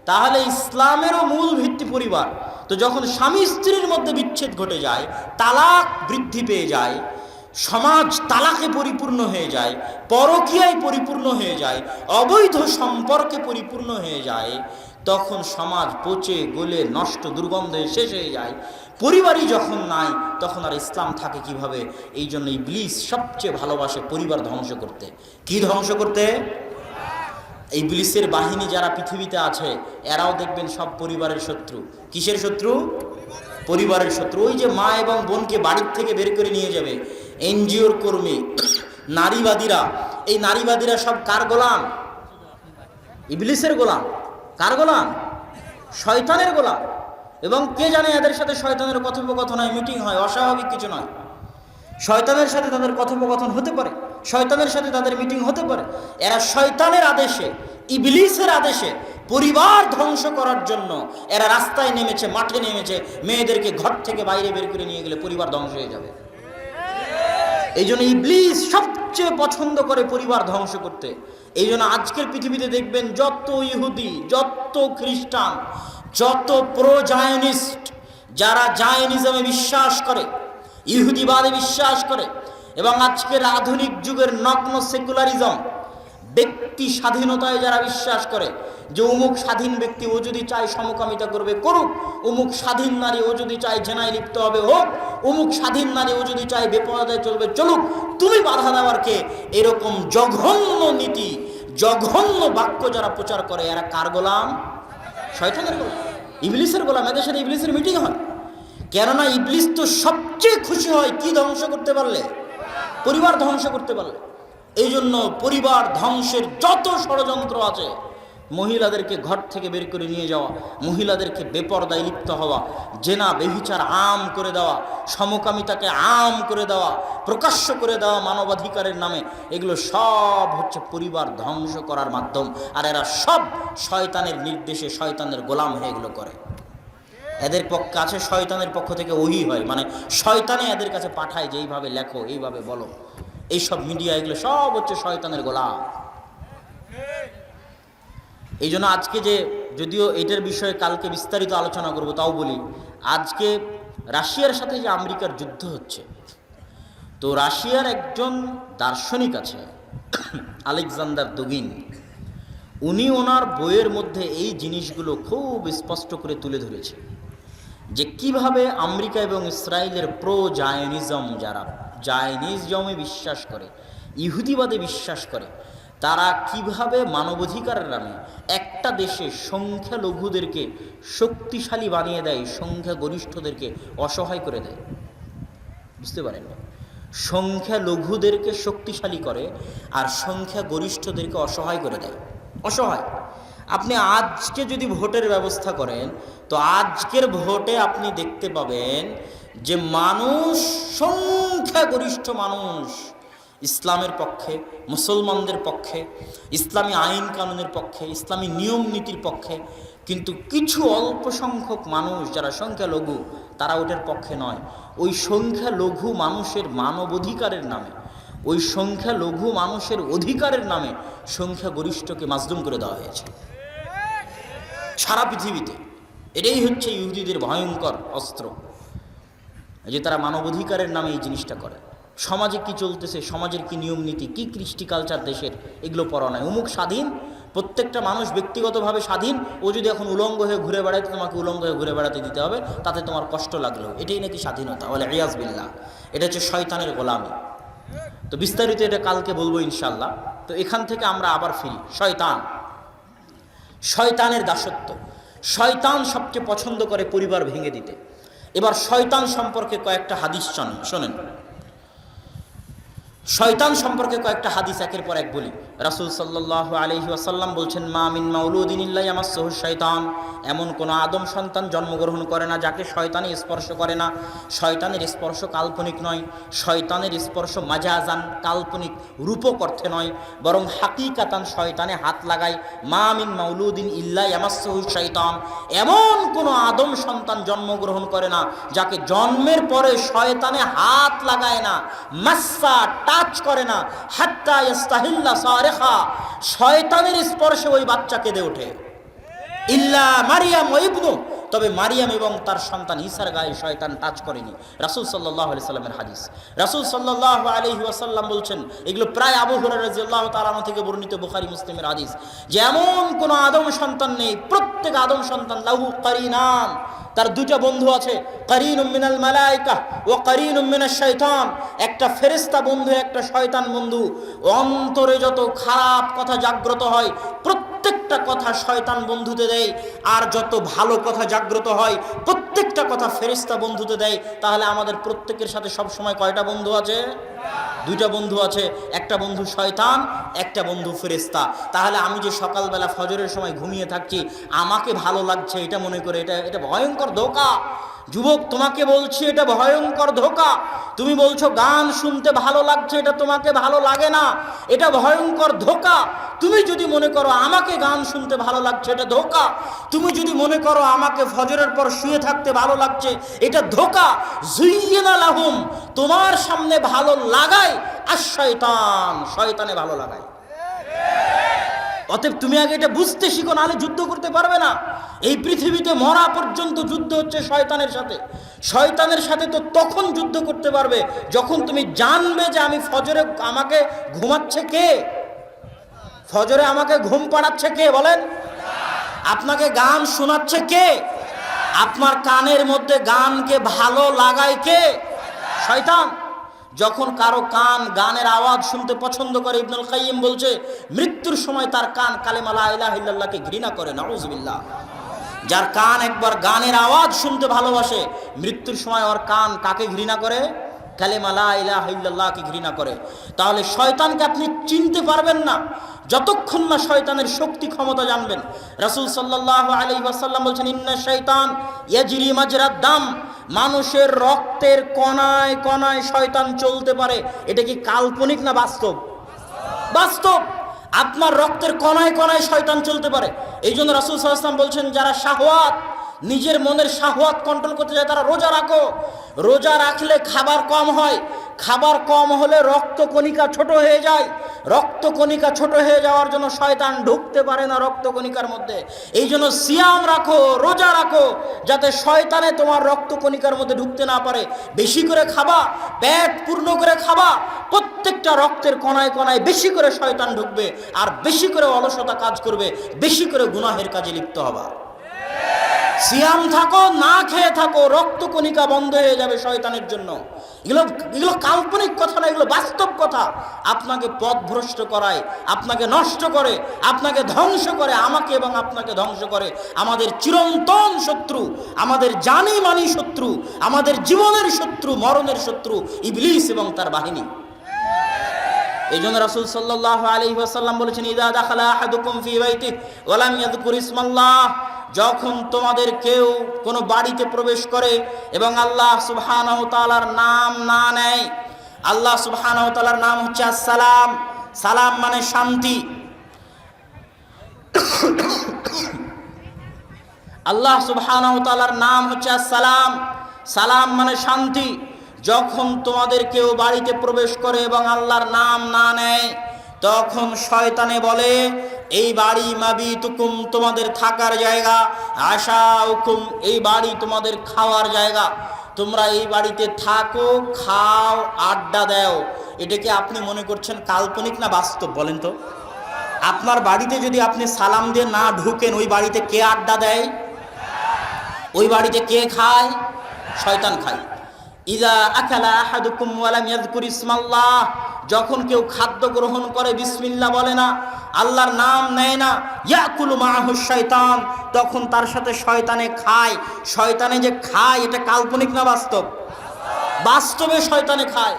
Speaker 1: তাহলে ইসলামেরও মূল ভিত্তি পরিবার। তো যখন স্বামী স্ত্রীর মধ্যে বিচ্ছেদ ঘটে যায়, তালাক বৃদ্ধি পেয়ে যায়, সমাজ তালাকে পরিপূর্ণ হয়ে যায়, পরকীয়ায় পরিপূর্ণ হয়ে যায়, অবৈধ সম্পর্কে পরিপূর্ণ হয়ে যায়, তখন সমাজ পচে গলে নষ্ট দুর্গন্ধে শেষ হয়ে যায়। পরিবারই যখন নাই, তখন আর ইসলাম থাকে কিভাবে? এই জন্য ইবলিস সবচেয়ে ভালোবাসে পরিবার ধ্বংস করতে। কি ধ্বংস করতে? ইবলিসের বাহিনী যারা পৃথিবীতে আছে, এরাও দেখবেন সব পরিবারের শত্রু। কিসের শত্রু? পরিবারের শত্রু। ওই যে মা এবং বোনকে বাড়ির থেকে বের করে নিয়ে যাবে, এনজিওর কর্মী, নারীবাদীরা, এই নারীবাদীরা সব কার গোলাম? ইবলিসের গোলাম। কার গোলাম? শয়তানের গোলাম। এবং কে জানে এদের সাথে শয়তানের কথোপকথন হয়, মিটিং হয়, অস্বাভাবিক কিছু নয়। শয়তানের সাথে তাদের কথোপকথন হতে পারে, শয়তানের সাথে তাদের মিটিং হতে পারে। এরা শয়তানের আদেশে, ইবলিসের আদেশে পরিবার ধ্বংস করার জন্য এরা রাস্তায় নেমেছে, মাঠে নেমেছে। মেয়েদেরকে ঘর থেকে বাইরে বের করে নিয়ে গেলে পরিবার ধ্বংস হয়ে যাবে। এই জন্য ইবলিস সবচেয়ে পছন্দ করে পরিবার ধ্বংস করতে। এই জন্য আজকের পৃথিবীতে দেখবেন যত ইহুদি, যত খ্রিস্টান, যত প্রো জায়নিস্ট, যারা জায়নিজমে বিশ্বাস করে, ইহুদিবাদে বিশ্বাস করে, এবং আজকের আধুনিক যুগের নগ্ন সেকুলারিজম, ব্যক্তি স্বাধীনতায় যারা বিশ্বাস করে যে অমুক স্বাধীন ব্যক্তি, ও যদি চায় সমকামিতা করবে করুক, অমুক স্বাধীন নারী ও যদি চায় জেনায় লিপ্ত হবে হোক, অমুক স্বাধীন নারী ও যদি চায় বেপরদায় চলবে চলুক, তুমি বাধা দেওয়ার কে? এরকম জঘন্য নীতি, জঘন্য বাক্য যারা প্রচার করে, এরা কার গোলাম? শয়তানের গোলাম, ইবলিসের গোলাম। এদের সাথে ইবলিসের মিটিং হয়। কেননা ইবলিস তো সবচেয়ে খুশি হয় কি ধ্বংস করতে পারলে? পরিবার ধ্বংস করতে পারলে। এই জন্য পরিবার ধ্বংসের যত ষড়যন্ত্র আছে, মহিলাদেরকে ঘর থেকে বের করে নিয়ে যাওয়া, মহিলাদেরকে বেপরদায় লিপ্ত হওয়া, জেনা বেভিচার আম করে দেওয়া, সমকামিতাকে আম করে দেওয়া, প্রকাশ্য করে দেওয়া মানবাধিকারের নামে, এগুলো সব হচ্ছে পরিবার ধ্বংস করার মাধ্যম। আর এরা সব শয়তানের নির্দেশে, শয়তানের গোলাম হয়ে এগুলো করে। এদের কাছে শয়তানের পক্ষ থেকে ওহী হয়, মানে শয়তানে এদের কাছে পাঠায় যে এইভাবে লেখো, এইভাবে বলো। এইসব মিডিয়া এগুলো সব হচ্ছে শয়তানের গোলাম। এই জন্য আজকে যে, যদিও এটার বিষয়ে কালকে বিস্তারিত আলোচনা করব, তাও বলি, আজকে রাশিয়ার সাথে যে আমেরিকার যুদ্ধ হচ্ছে, তো রাশিয়ার একজন দার্শনিক আছে আলেকজান্ডার দুগিন, উনি ওনার বইয়ের মধ্যে এই জিনিসগুলো খুব স্পষ্ট করে তুলে ধরেছে যে কিভাবে আমেরিকা এবং ইসরায়েলের প্রো জায়নিজম, যারা জায়নিজমে বিশ্বাস করে, ইহুদিবাদে বিশ্বাস করে, তারা কিভাবে মানবাধিকারের নামে একটা দেশে সংখ্যালঘুদেরকে শক্তিশালী বানিয়ে দেয়, সংখ্যাগরিষ্ঠদেরকে অসহায় করে দেয়। বুঝতে পারেন? সংখ্যালঘুদেরকে শক্তিশালী করে আর সংখ্যাগরিষ্ঠদেরকে অসহায় করে দেয়। অসহায়। আপনি আজকে যদি ভোটের ব্যবস্থা করেন, তো আজকের ভোটে আপনি দেখতে পাবেন যে মানুষ, সংখ্যাগরিষ্ঠ মানুষ ইসলামের পক্ষে, মুসলমানদের পক্ষে, ইসলামী আইন কানুনের পক্ষে, ইসলামী নিয়ম নীতির পক্ষে, কিন্তু কিছু অল্প সংখ্যক মানুষ যারা সংখ্যালঘু, তারা ওটার পক্ষে নয়। ওই সংখ্যালঘু মানুষের মানবাধিকারের নামে, ওই সংখ্যালঘু মানুষের অধিকারের নামে সংখ্যাগরিষ্ঠকে মাজলুম করে দেওয়া হয়েছে সারা পৃথিবীতে। এটাই হচ্ছে ইহুদিদের ভয়ঙ্কর অস্ত্র, যে তারা মানবাধিকারের নামে এই জিনিসটা করে। সমাজে কি চলতেছে, সমাজের কি নিয়ম নীতি, কি কৃষ্টি কালচার দেশের, এগুলো পড়া নয়। অমুক স্বাধীন, প্রত্যেকটা মানুষ ব্যক্তিগতভাবে স্বাধীন, ও যদি এখন উলঙ্গ হয়ে ঘুরে বেড়ায়, তোমাকে উলঙ্গ হয়ে ঘুরে বেড়াতে দিতে হবে, তাতে তোমার কষ্ট লাগলো, এটাই নাকি স্বাধীনতা। বলে রিয়াজ বিল্লাহ, এটা হচ্ছে শয়তানের গোলামি। তো বিস্তারিত এটা কালকে বলবো ইনশাল্লাহ। তো এখান থেকে আমরা আবার ফিরি। শয়তান, শয়তানের দাসত্ব। শয়তান সবচেয়ে পছন্দ করে পরিবার ভেঙে দিতে। এবার শয়তান সম্পর্কে কয়েকটা হাদিস শোনেন। শয়তান সম্পর্কে কয়েকটা হাদিস একের পর এক বলি। রাসূল সাল্লাল্লাহু আলাইহি ওয়াসাল্লাম বলছেন, মা মিন মাউলুদিন ইল্লা ইয়ামাসসুহু শাইতান, এমন কোন আদম সন্তান জন্মগ্রহণ করে না যাকে শয়তানি স্পর্শ করে না। শয়তানের স্পর্শ কাল্পনিক নয়, শয়তানের স্পর্শ মাজাজান, কাল্পনিক রূপক অর্থে নয়, বরং হাকিকাতান শয়তানে হাত লাগায়। মা মিন মাউলুদিন ইল্লা ইয়ামাসসুহু শাইতান, এমন কোন আদম সন্তান জন্মগ্রহণ করে না যাকে জন্মের পরে শয়তানে হাত লাগায় না, মাসসা টাচ করে না, হাত্তা ইস্তাহিল্লা সারিখা, শয়তানের স্পর্শে ওই বাচ্চা কেঁদে ওঠে। ইল্লা মারিয়াম ওয়া ইবনু, তবে মারিয়াম এবং তার সন্তান ঈসার গায়ে শয়তান টাচ করেনি। রাসূল সাল্লাল্লাহু আলাইহি সাল্লামের হাদিস। রাসূল সাল্লাল্লাহু আলাইহি ওয়াসাল্লাম বলছেন, এগুলো প্রায় আবু হুরায়রা রাদিয়াল্লাহু তাআলা আনহু থেকে বর্ণিত, বুখারী মুসলিমের হাদিস, যে এমন কোন আদম সন্তান নেই, প্রত্যেক আদম সন্তান লাহু কারিনান, তার দুইটা বন্ধু আছে, কারিনুম মিনাল মালায়েকা ওয়া কারিনুম মিনাশ শাইতান, একটা ফেরেশতা বন্ধু, একটা শয়তান বন্ধু। অন্তরে যত খারাপ কথা জাগ্রত হয়, প্রত্যেকটা কথা শয়তান বন্ধুতে দেয়, আর যত ভালো কথা জাগ্রত হয়, প্রত্যেকটা কথা ফেরেশতা বন্ধুতে দেয়। তাহলে আমাদের প্রত্যেকের সাথে সব সময় কয়টা বন্ধু আছে? দুইটা বন্ধু আছে, একটা বন্ধু শয়তান, একটা বন্ধু ফেরেশতা। তাহলে আমি যে সকালবেলা ফজরের সময় ঘুমিয়ে থাকছি, আমাকে ভালো লাগছে এটা মনে করে, এটা ভয়ঙ্কর ধোঁকা। যুবক, তোমাকে বলছি এটা ভয়ঙ্কর ধোঁকা। তুমি বলছো গান শুনতে ভালো লাগছে, এটা তোমাকে ভালো লাগে না, এটা ভয়ঙ্কর ধোঁকা। তুমি যদি মনে করো আমাকে গান শুনতে ভালো লাগছে, এটা ধোঁকা। তুমি যদি মনে করো আমাকে ফজরের পর শুয়ে থাকতে ভালো লাগছে, এটা ধোঁকা। যুইয়িনা লাহুম, তোমার সামনে ভালো লাগায় আর শয়তান, শয়তানে ভালো লাগায়। অতএব তুমি আগে এটা বুঝতে শিখো, নাহলে যুদ্ধ করতে পারবে না। এই পৃথিবীতে মরা পর্যন্ত যুদ্ধ হচ্ছে শয়তানের সাথে। শয়তানের সাথে তো তখন যুদ্ধ করতে পারবে যখন তুমি জানবে যে আমি ফজরে আমাকে ঘুমাচ্ছে কে, ফজরে আমাকে ঘুম পাড়াচ্ছে কে বলেন, আপনাকে গান শোনাচ্ছে কে, আপনার কানের মধ্যে গানকে ভালো লাগায় কে, শয়তান। যখন কারো কান গানের আওয়াজ শুনতে পছন্দ করে, ইবনুল কাইয়িম বলছে মৃত্যুর সময় তার কান কালেমা লা ইলাহা ইল্লাল্লাহকে ঘৃণা করে, নাউযুবিল্লাহ। যার কান একবার গানের আওয়াজ শুনতে ভালোবাসে, মৃত্যুর সময় ওর কান কাকে ঘৃণা করে, কালেমা লা ইলাহা ইল্লাল্লাহকে ঘৃণা করে। তাহলে শয়তানকে আপনি চিনতে পারবেন না যতক্ষণ না শয়তানের শক্তি ক্ষমতা জানবেন। রাসূল সাল্লাল্লাহু আলাইহি ওয়াসাল্লাম বলছেন ইন্না শাইতান ইয়াজরি মাজরাদ দাম, মানুষের রক্তের কণায় কণায় শয়তান চলতে পারে। এটা কি কাল্পনিক না বাস্তব? বাস্তব। আপনার রক্তের কণায় কণায় শয়তান চলতে পারে। এই জন্য রাসূল সাল্লাল্লাহু আলাইহি ওয়াসাল্লাম বলছেন যারা শাহওয়াত, নিজের মনের শাহওয়াত কন্ট্রোল করতে যায়, তারা রোজা রাখো। রোজা রাখলে খাবার কম হয়, খাবার কম হলে রক্তকণিকা ছোট হয়ে যায়, রক্তকণিকা ছোট হয়ে যাওয়ার জন্য শয়তান ঢুকতে পারে না রক্তকণিকার মধ্যে। এই জন্য সিয়াম রাখো, রোজা রাখো, যাতে শয়তানে তোমার রক্তকণিকার মধ্যে ঢুকতে না পারে। বেশি করে খাবা, পেট পূর্ণ করে খাবা, প্রত্যেকটা রক্তের কণায় কণায় বেশি করে শয়তান ঢুকবে, আর বেশি করে অলসতা কাজ করবে, বেশি করে গুনাহের কাজে লিপ্ত হবা। সিয়াম থাকো, না খেয়ে থাকো, রক্তকণিকা বন্ধ হয়ে যাবে শয়তানের জন্য। এগুলো কাল্পনিক কথা না, এগুলো বাস্তব কথা। আপনাকে পথভ্রষ্ট করায়, আপনাকে নষ্ট করে, আপনাকে ধ্বংস করে, আমাকে এবং আপনাকে ধ্বংস করে আমাদের চিরন্তন শত্রু, আমাদের জানি মানি শত্রু, আমাদের জীবনের শত্রু, মরণের শত্রু ইবলিস এবং তার বাহিনী। এই জন্য রাসূল সাল্লাল্লাহু আলাইহি ওয়াসাল্লাম বলেছেন ইযা দাখালা আহাদুকুম ফি বাইতিহি ওয়া লাম ইয়াযকুর ইসমাল্লাহ, যখন তোমাদের কেউ কোনো বাড়িতে প্রবেশ করে এবং আল্লাহ সুবহানাহু ওয়া তাআলার নাম না নেয়। আল্লাহ সুবহানাহু ওয়া তাআলার নাম হচ্ছে আসসালাম। সালাম মানে শান্তি। আল্লাহ সুবহানাহু ওয়া তাআলার নাম হচ্ছে আসসালাম, সালাম মানে শান্তি। যখন তোমাদের কেউ বাড়িতে প্রবেশ করে এবং আল্লাহর নাম না নেয়, তখন শয়তানে বলে এই বাড়ি মাবিতুকুম, তোমাদের থাকার জায়গা, আশাউকুম, এই বাড়ি তোমাদের খাওয়ার জায়গা, তোমরা এই বাড়িতে থাকো, খাও, আড্ডা দাও। এটাকে আপনি মনে করছেন কাল্পনিক না বাস্তব বলেন তো? আপনার বাড়িতে যদি আপনি সালাম দিয়ে না ঢুকেন, ওই বাড়িতে কে আড্ডা দেয়? ওই বাড়িতে কে খায়? শয়তান খায়। ইযা আকালা আহাদুকুম ওয়া লাম ইয়াযকুর ইসমাল্লাহ, যখন কেউ খাদ্য গ্রহণ করে বিসমিল্লাহ বলে না, আল্লাহর নাম নেয় না, ইয়াকুলু মাআহু শাইতান, তখন তার সাথে শয়তানে খায়। শয়তানে যে খায় এটা কাল্পনিক না বাস্তব? বাস্তবে শয়তানে খায়,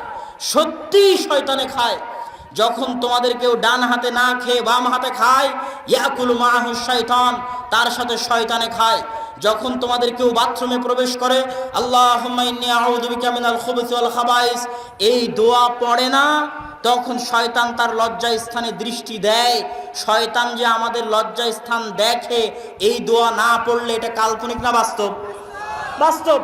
Speaker 1: সত্যি শয়তানে খায়। যখন তোমাদের কেউ ডান হাতে না খেয়ে বাম হাতে খায়, ইয়াকুলু মাআহু শাইতান, তার সাথে শয়তানে খায়। যখন তোমাদের কেউ বাথরুমে প্রবেশ করে, আল্লাহুম্মা ইন্নী আউযু বিকা মিনাল খুবুসি ওয়াল খাবাইস, এই দোয়া পড়ে না, তখন শয়তান তার লজ্জা স্থানে দৃষ্টি দেয়। শয়তান যে আমাদের লজ্জা স্থান দেখে, এই দোয়া না পড়লে এটা কাল্পনিক না বাস্তব? বাস্তব।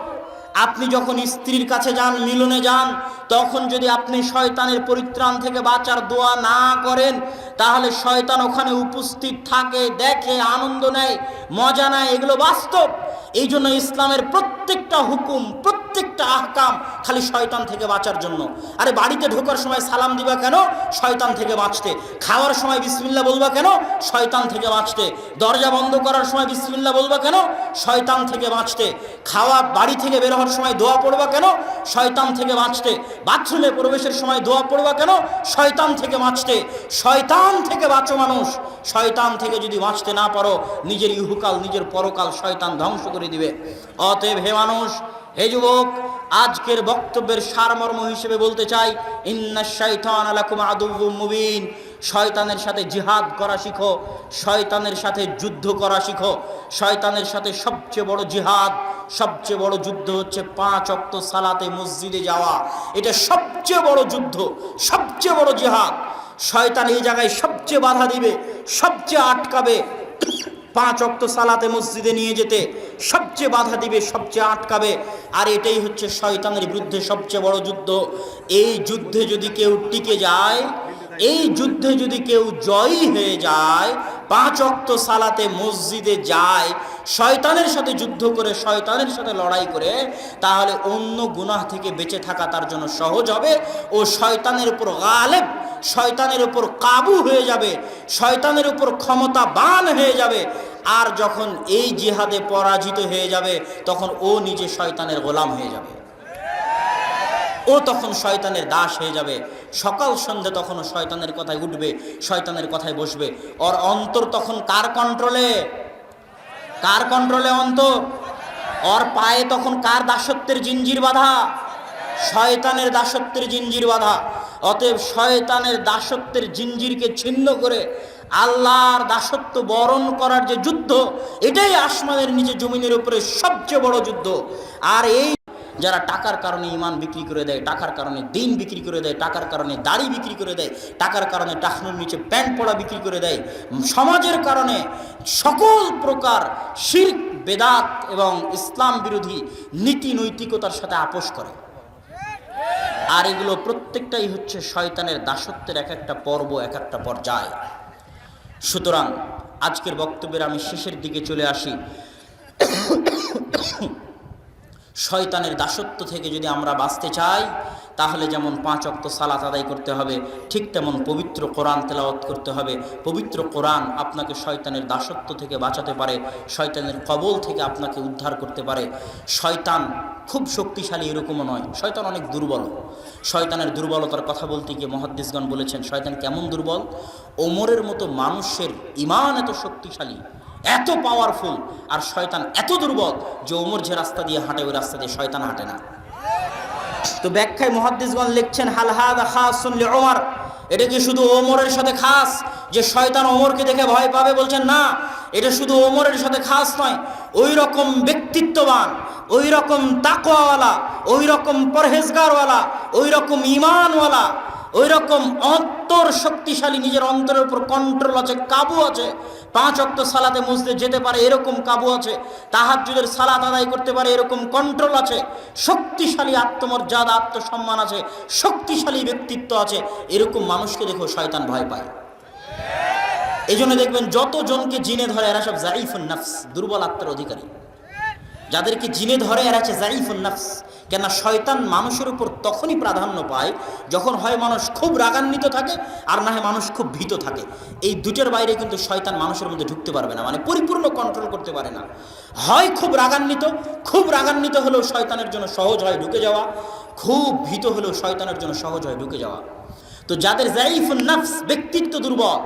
Speaker 1: আপনি যখন স্ত্রীর কাছে যান, মিলনে যান, তখন যদি আপনি শয়তানের পরিত্রাণ থেকে বাঁচার দোয়া না করেন, তাহলে শয়তান ওখানে উপস্থিত থাকে, দেখে, আনন্দ নেয়, মজা নেয়। এগুলো বাস্তব। এই জন্য ইসলামের প্রত্যেকটা হুকুম, প্রত্যেকটা আহকাম খালি শয়তান থেকে বাঁচার জন্য। আরে বাড়িতে ঢোকার সময় সালাম দিবা কেন? শয়তান থেকে বাঁচতে। খাওয়ার সময় বিসমিল্লাহ বলবা কেন? শয়তান থেকে বাঁচতে। দরজা বন্ধ করার সময় বিসমিল্লাহ বলবা কেন? শয়তান থেকে বাঁচতে। খাওয়া বাড়ি থেকে বের হওয়ার সময় দোয়া পড়বা কেন? শয়তান থেকে বাঁচতে। বাথরুমে প্রবেশের সময় দোয়া পড়বা কেন? শয়তান থেকে বাঁচতে। শয়তান থেকে বাঁচো মানুষ। শয়তান থেকে যদি বাঁচতে না পারো, নিজের ইহকাল নিজের পরকাল শয়তান ধ্বংস করে দিবে। অতএব হে মানুষ, হে যুবক, আজকের বক্তব্যের সারমর্ম হিসেবে বলতে চাই, ইন্নাশ শাইতানা লাকুম আদুউম মুবিন, শয়তানের সাথে জিহাদ করা শিখো, শয়তানের সাথে যুদ্ধ করা শিখো। শয়তানের সাথে সবচেয়ে বড় জিহাদ, সবচেয়ে বড় যুদ্ধ হচ্ছে 5 ওয়াক্ত সালাতে মসজিদে যাওয়া। এটা সবচেয়ে বড় যুদ্ধ, সবচেয়ে বড় জিহাদ। শয়তান এই জায়গায় সবচেয়ে বাধা দিবে, সবচেয়ে আটকাবে। 5 ওয়াক্ত সালাতে মসজিদে নিয়ে যেতে সবচেয়ে বাধা দিবে, সবচেয়ে আটকাবে। আর এটাই হচ্ছে শয়তানের বিরুদ্ধে সবচেয়ে বড় যুদ্ধ। এই যুদ্ধে যদি কেউ টিকে যায়, এই যুদ্ধে যদি কেউ জয়ী হয়ে যায়, 5 ওয়াক্ত সালাতে মসজিদে যায়, শয়তানের সাথে যুদ্ধ করে, শয়তানের সাথে লড়াই করে, তাহলে অন্য গুনাহ থেকে বেঁচে থাকা তার জন্য সহজ হবে। ও শয়তানের উপর গালেব, শয়তানের উপর কাবু হয়ে যাবে, শয়তানের উপর ক্ষমতাবান হয়ে যাবে। আর যখন এই জিহাদে পরাজিত হয়ে যাবে, তখন ও নিজে শয়তানের গোলাম হয়ে যাবে, ও তখন শয়তানের দাস হয়ে যাবে। সকাল সন্ধ্যে তখন ও শয়তানের কথায় উঠবে, শয়তানের কথায় বসবে। ওর অন্তর তখন কার কন্ট্রোলে? কার কন্ট্রোলে অন্তর? ওর পায়ে তখন কার দাসত্বের জিঞ্জির বাঁধা? শয়তানের দাসত্বের জিঞ্জির বাঁধা। অতএব শয়তানের দাসত্বের জিঞ্জিরকে ছিন্ন করে আল্লাহর দাসত্ব বরণ করার যে যুদ্ধ, এটাই আসমানের নিচে জমিনের উপরে সবচেয়ে বড় যুদ্ধ। আর এই যারা টাকার কারণে ইমান বিক্রি করে দেয়, টাকার কারণে দিন বিক্রি করে দেয়, টাকার কারণে দাড়ি বিক্রি করে দেয়, টাকার কারণে টাকনুর নিচে প্যান্ট পরা বিক্রি করে দেয়, সমাজের কারণে সকল প্রকার শিরক, বেদাত এবং ইসলাম বিরোধী নীতি নৈতিকতার সাথে আপোষ করে, আর এগুলো প্রত্যেকটাই হচ্ছে শয়তানের দাসত্বের এক একটা পর্ব, এক একটা পর্যায়। সুতরাং আজকের বক্তব্যের আমি শেষের দিকে চলে আসি। শয়তানের দাসত্ব থেকে যদি আমরা বাঁচতে চাই, তাহলে যেমন 5 ওয়াক্ত সালাত আদায় করতে হবে, ঠিক তেমন পবিত্র কোরআন তেলাওয়াত করতে হবে। পবিত্র কোরআন আপনাকে শয়তানের দাসত্ব থেকে বাঁচাতে পারে, শয়তানের কবল থেকে আপনাকে উদ্ধার করতে পারে। শয়তান খুব শক্তিশালী এরকমও নয়, শয়তান অনেক দুর্বল। শয়তানের দুর্বলতার কথা বলতে গিয়ে মুহাদ্দিসগণ বলেছেন, শয়তান কেমন দুর্বল? ওমরের মতো মানুষের ঈমান এত শক্তিশালী, এত পাওয়ারফুল, আর শয়তান এত দুর্বল যে ওমর যে রাস্তা দিয়ে হাঁটে ওই রাস্তা দিয়ে শয়তান হাঁটে না। তো ব্যাখ্যায় মুহাদ্দিসগণ লিখছেন, হাল হাদা খাসুন লিউমর, এটা কি শুধু ওমরের সাথে খাস যে শয়তান ওমরকে দেখে ভয় পাবে? বলছেন না, এটা শুধু ওমরের সাথে খাস নয়। ওই রকম ব্যক্তিত্ববান, ওই রকম তাকওয়াওয়ালা, ওই রকম পরহেজগারওয়ালা, ওই রকম ঈমানওয়ালা, ওই রকম অন্তর শক্তিশালী, নিজের অন্তরের উপর কন্ট্রোল আছে, কাবু আছে, 5 ওয়াক্ত সালাতে মসজিদে যেতে পারে এরকম কাবু আছে, তাহাজ্জুদের সালাত আদায় করতে পারে এরকম কন্ট্রোল আছে, শক্তিশালী আত্মমর্যাদা, আত্মসম্মান আছে, শক্তিশালী ব্যক্তিত্ব আছে, এরকম মানুষকে দেখো শয়তান ভয় পায়। এই জন্য দেখবেন যতজনকে জিনে ধরে এরা সব জাইফুন নফস, দুর্বল আত্মার অধিকারী। যাদেরকে জিনে ধরে এরা হচ্ছে জাইফুন নফস। কেন? শয়তান মানুষের উপর তখনই প্রাধান্য পায় যখন হয় মানুষ খুব রাগান্বিত থাকে, আর না হয় মানুষ খুব ভীত থাকে। এই দুটোর বাইরে কিন্তু শয়তান মানুষের মধ্যে ঢুকতে পারবে না, মানে পরিপূর্ণ কন্ট্রোল করতে পারে না। হয় খুব রাগান্বিত, খুব রাগান্বিত হলেও শয়তানের জন্য সহজ হয় ঢুকে যাওয়া, খুব ভীত হলেও শয়তানের জন্য সহজ হয় ঢুকে যাওয়া। তো যাদের জাইফুন নফস, ব্যক্তিত্ব দুর্বল,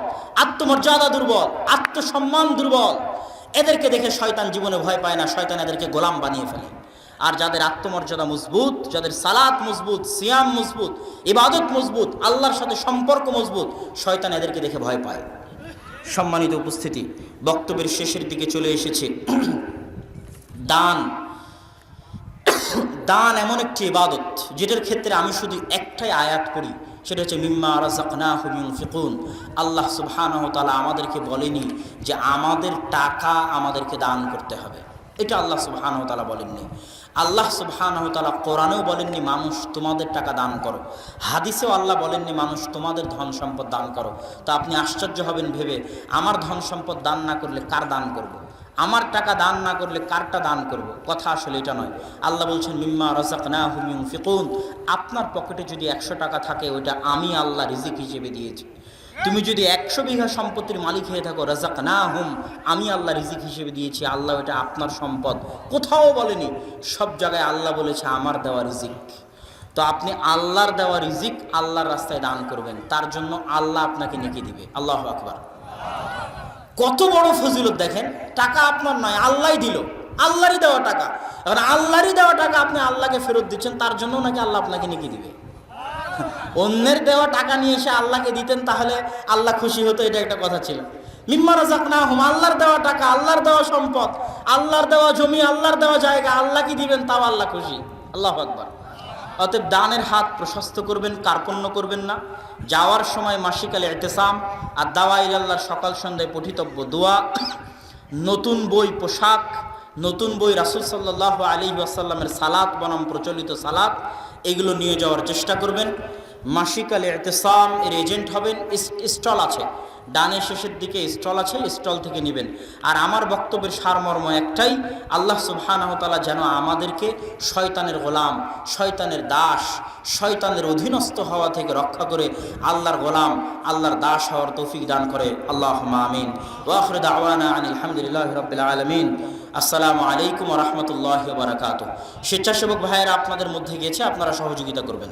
Speaker 1: আত্মমর্যাদা দুর্বল, আত্মসম্মান দুর্বল, এদেরকে দেখে শয়তান জীবনে ভয় পায় না, শয়তান এদেরকে গোলাম বানিয়ে ফেলে। আর যাদের আত্মমর্যাদা মজবুত, যাদের সালাত মজবুত, সিয়াম মজবুত, ইবাদত মজবুত, আল্লাহর সাথে সম্পর্ক মজবুত, শয়তান এদেরকে দেখে ভয় পায়। সম্মানিত উপস্থিতি, বক্তব্যের শেষের দিকে চলে এসেছে। দান, দান এমন একটি ইবাদত যেটার ক্ষেত্রে আমি শুধু একটাই আয়াত পড়ি, সেটা হচ্ছে মিম্মা রাযাকনাহুম ইউনফিকুন। আল্লাহ সুবহানাহু ওয়া তাআলা আমাদেরকে বলেনি যে আমাদের টাকা আমাদেরকে দান করতে হবে, এটা আল্লাহ সুবহানাহু ওয়া তাআলা বলেননি। আল্লাহ সুবহানাহু ওয়া তাআলা কোরআনেও বলেননি মানুষ তোমাদের টাকা দান করো, হাদিসেও আল্লাহ বলেননি মানুষ তোমাদের ধন সম্পদ দান করো। তো আপনি আশ্চর্য হবেন ভেবে, আমার ধন সম্পদ দান না করলে কার দান করব? আমার টাকা দান না করলে কারটা দান করব? কথা আসলে এটা নয়। আল্লাহ বলছেন মিম্মা রাযাকনাহুম ইউনফিকুন, আপনার পকেটে যদি 100 টাকা থাকে ওইটা আমি আল্লাহ রিজিক হিসেবে দিয়েছি। তুমি যদি 100 বিঘা সম্পত্তির মালিক হয়ে থাকো, রাযাকনাহুম, আমি আল্লাহ রিজিক হিসেবে দিয়েছি, আল্লাহ এটা আপনার সম্পদ। কোথাও বলেনি, সব জায়গায় আল্লাহ বলেছে আমার দেওয়া রিজিক। তো আপনি আল্লাহর দেওয়া রিজিক আল্লাহর রাস্তায় দান করবেন, তার জন্য আল্লাহ আপনাকে নেকি দিবে। আল্লাহু আকবার। কত বড় ফজিলত দেখেন, টাকা আপনার নয়, আল্লাহই দিল, আল্লাহরই দেওয়া টাকা। এখন আল্লাহরই দেওয়া টাকা আপনি আল্লাহকে ফেরত দিচ্ছেন, তার জন্য নাকি আল্লাহ আপনাকে নেকি দিবে। অন্যের দেওয়া টাকা নিয়ে এসে আল্লাহকে দিতেন, তাহলে আল্লাহ খুশি হতো, এটা একটা কথা ছিল। মিম্মা রাযাকনাহুম, আল্লাহর দেওয়া টাকা, আল্লাহর দেওয়া সম্পদ, আল্লাহর দেওয়া জমি, আল্লাহর দেওয়া জায়গা, আল্লাহ কি দিবেন তাও আল্লাহ খুশি। আল্লাহু আকবার। অতএব দানের হাত প্রশস্ত করবেন, কার্পণ্য করবেন না। যাওয়ার সময় মাসিকাল ইতিসাম আর দাওয়া ইলাল্লাহর সকাল সন্ধ্যায় পঠিতব্য দোয়া, নতুন বই পোশাক, নতুন বই রাসূল সাল্লাল্লাহু আলাইহি ওয়াসাল্লামের সালাত বনাম প্রচলিত সালাত, এগুলো নিয়ে যাওয়ার চেষ্টা করবেন। মাসিকাল ইতিসাম এর এজেন্ট হবেন। স্টল আছে ডানে শেষের দিকে, স্টল আছে, স্টল থেকে নেবেন। আর আমার বক্তব্যের সারমর্ম একটাই, আল্লাহ সুবহানাহু ওয়া তাআলা যেন আমাদেরকে শয়তানের গোলাম, শয়তানের দাস, শয়তানের অধীনস্থ হওয়া থেকে রক্ষা করে আল্লাহর গোলাম, আল্লাহর দাস হওয়ার তৌফিক দান করে। আল্লাহুম্মা আমিন। ওয়া আখিরু দাওয়ানা আনিল হামদুলিল্লাহি রাব্বিল আলামিন। আসসালামু আলাইকুম ওয়া রাহমাতুল্লাহি ওয়া বারাকাতুহু। স্বেচ্ছাসেবক ভাইয়েরা আপনাদের মধ্যে গেছে, আপনারা সহযোগিতা করবেন।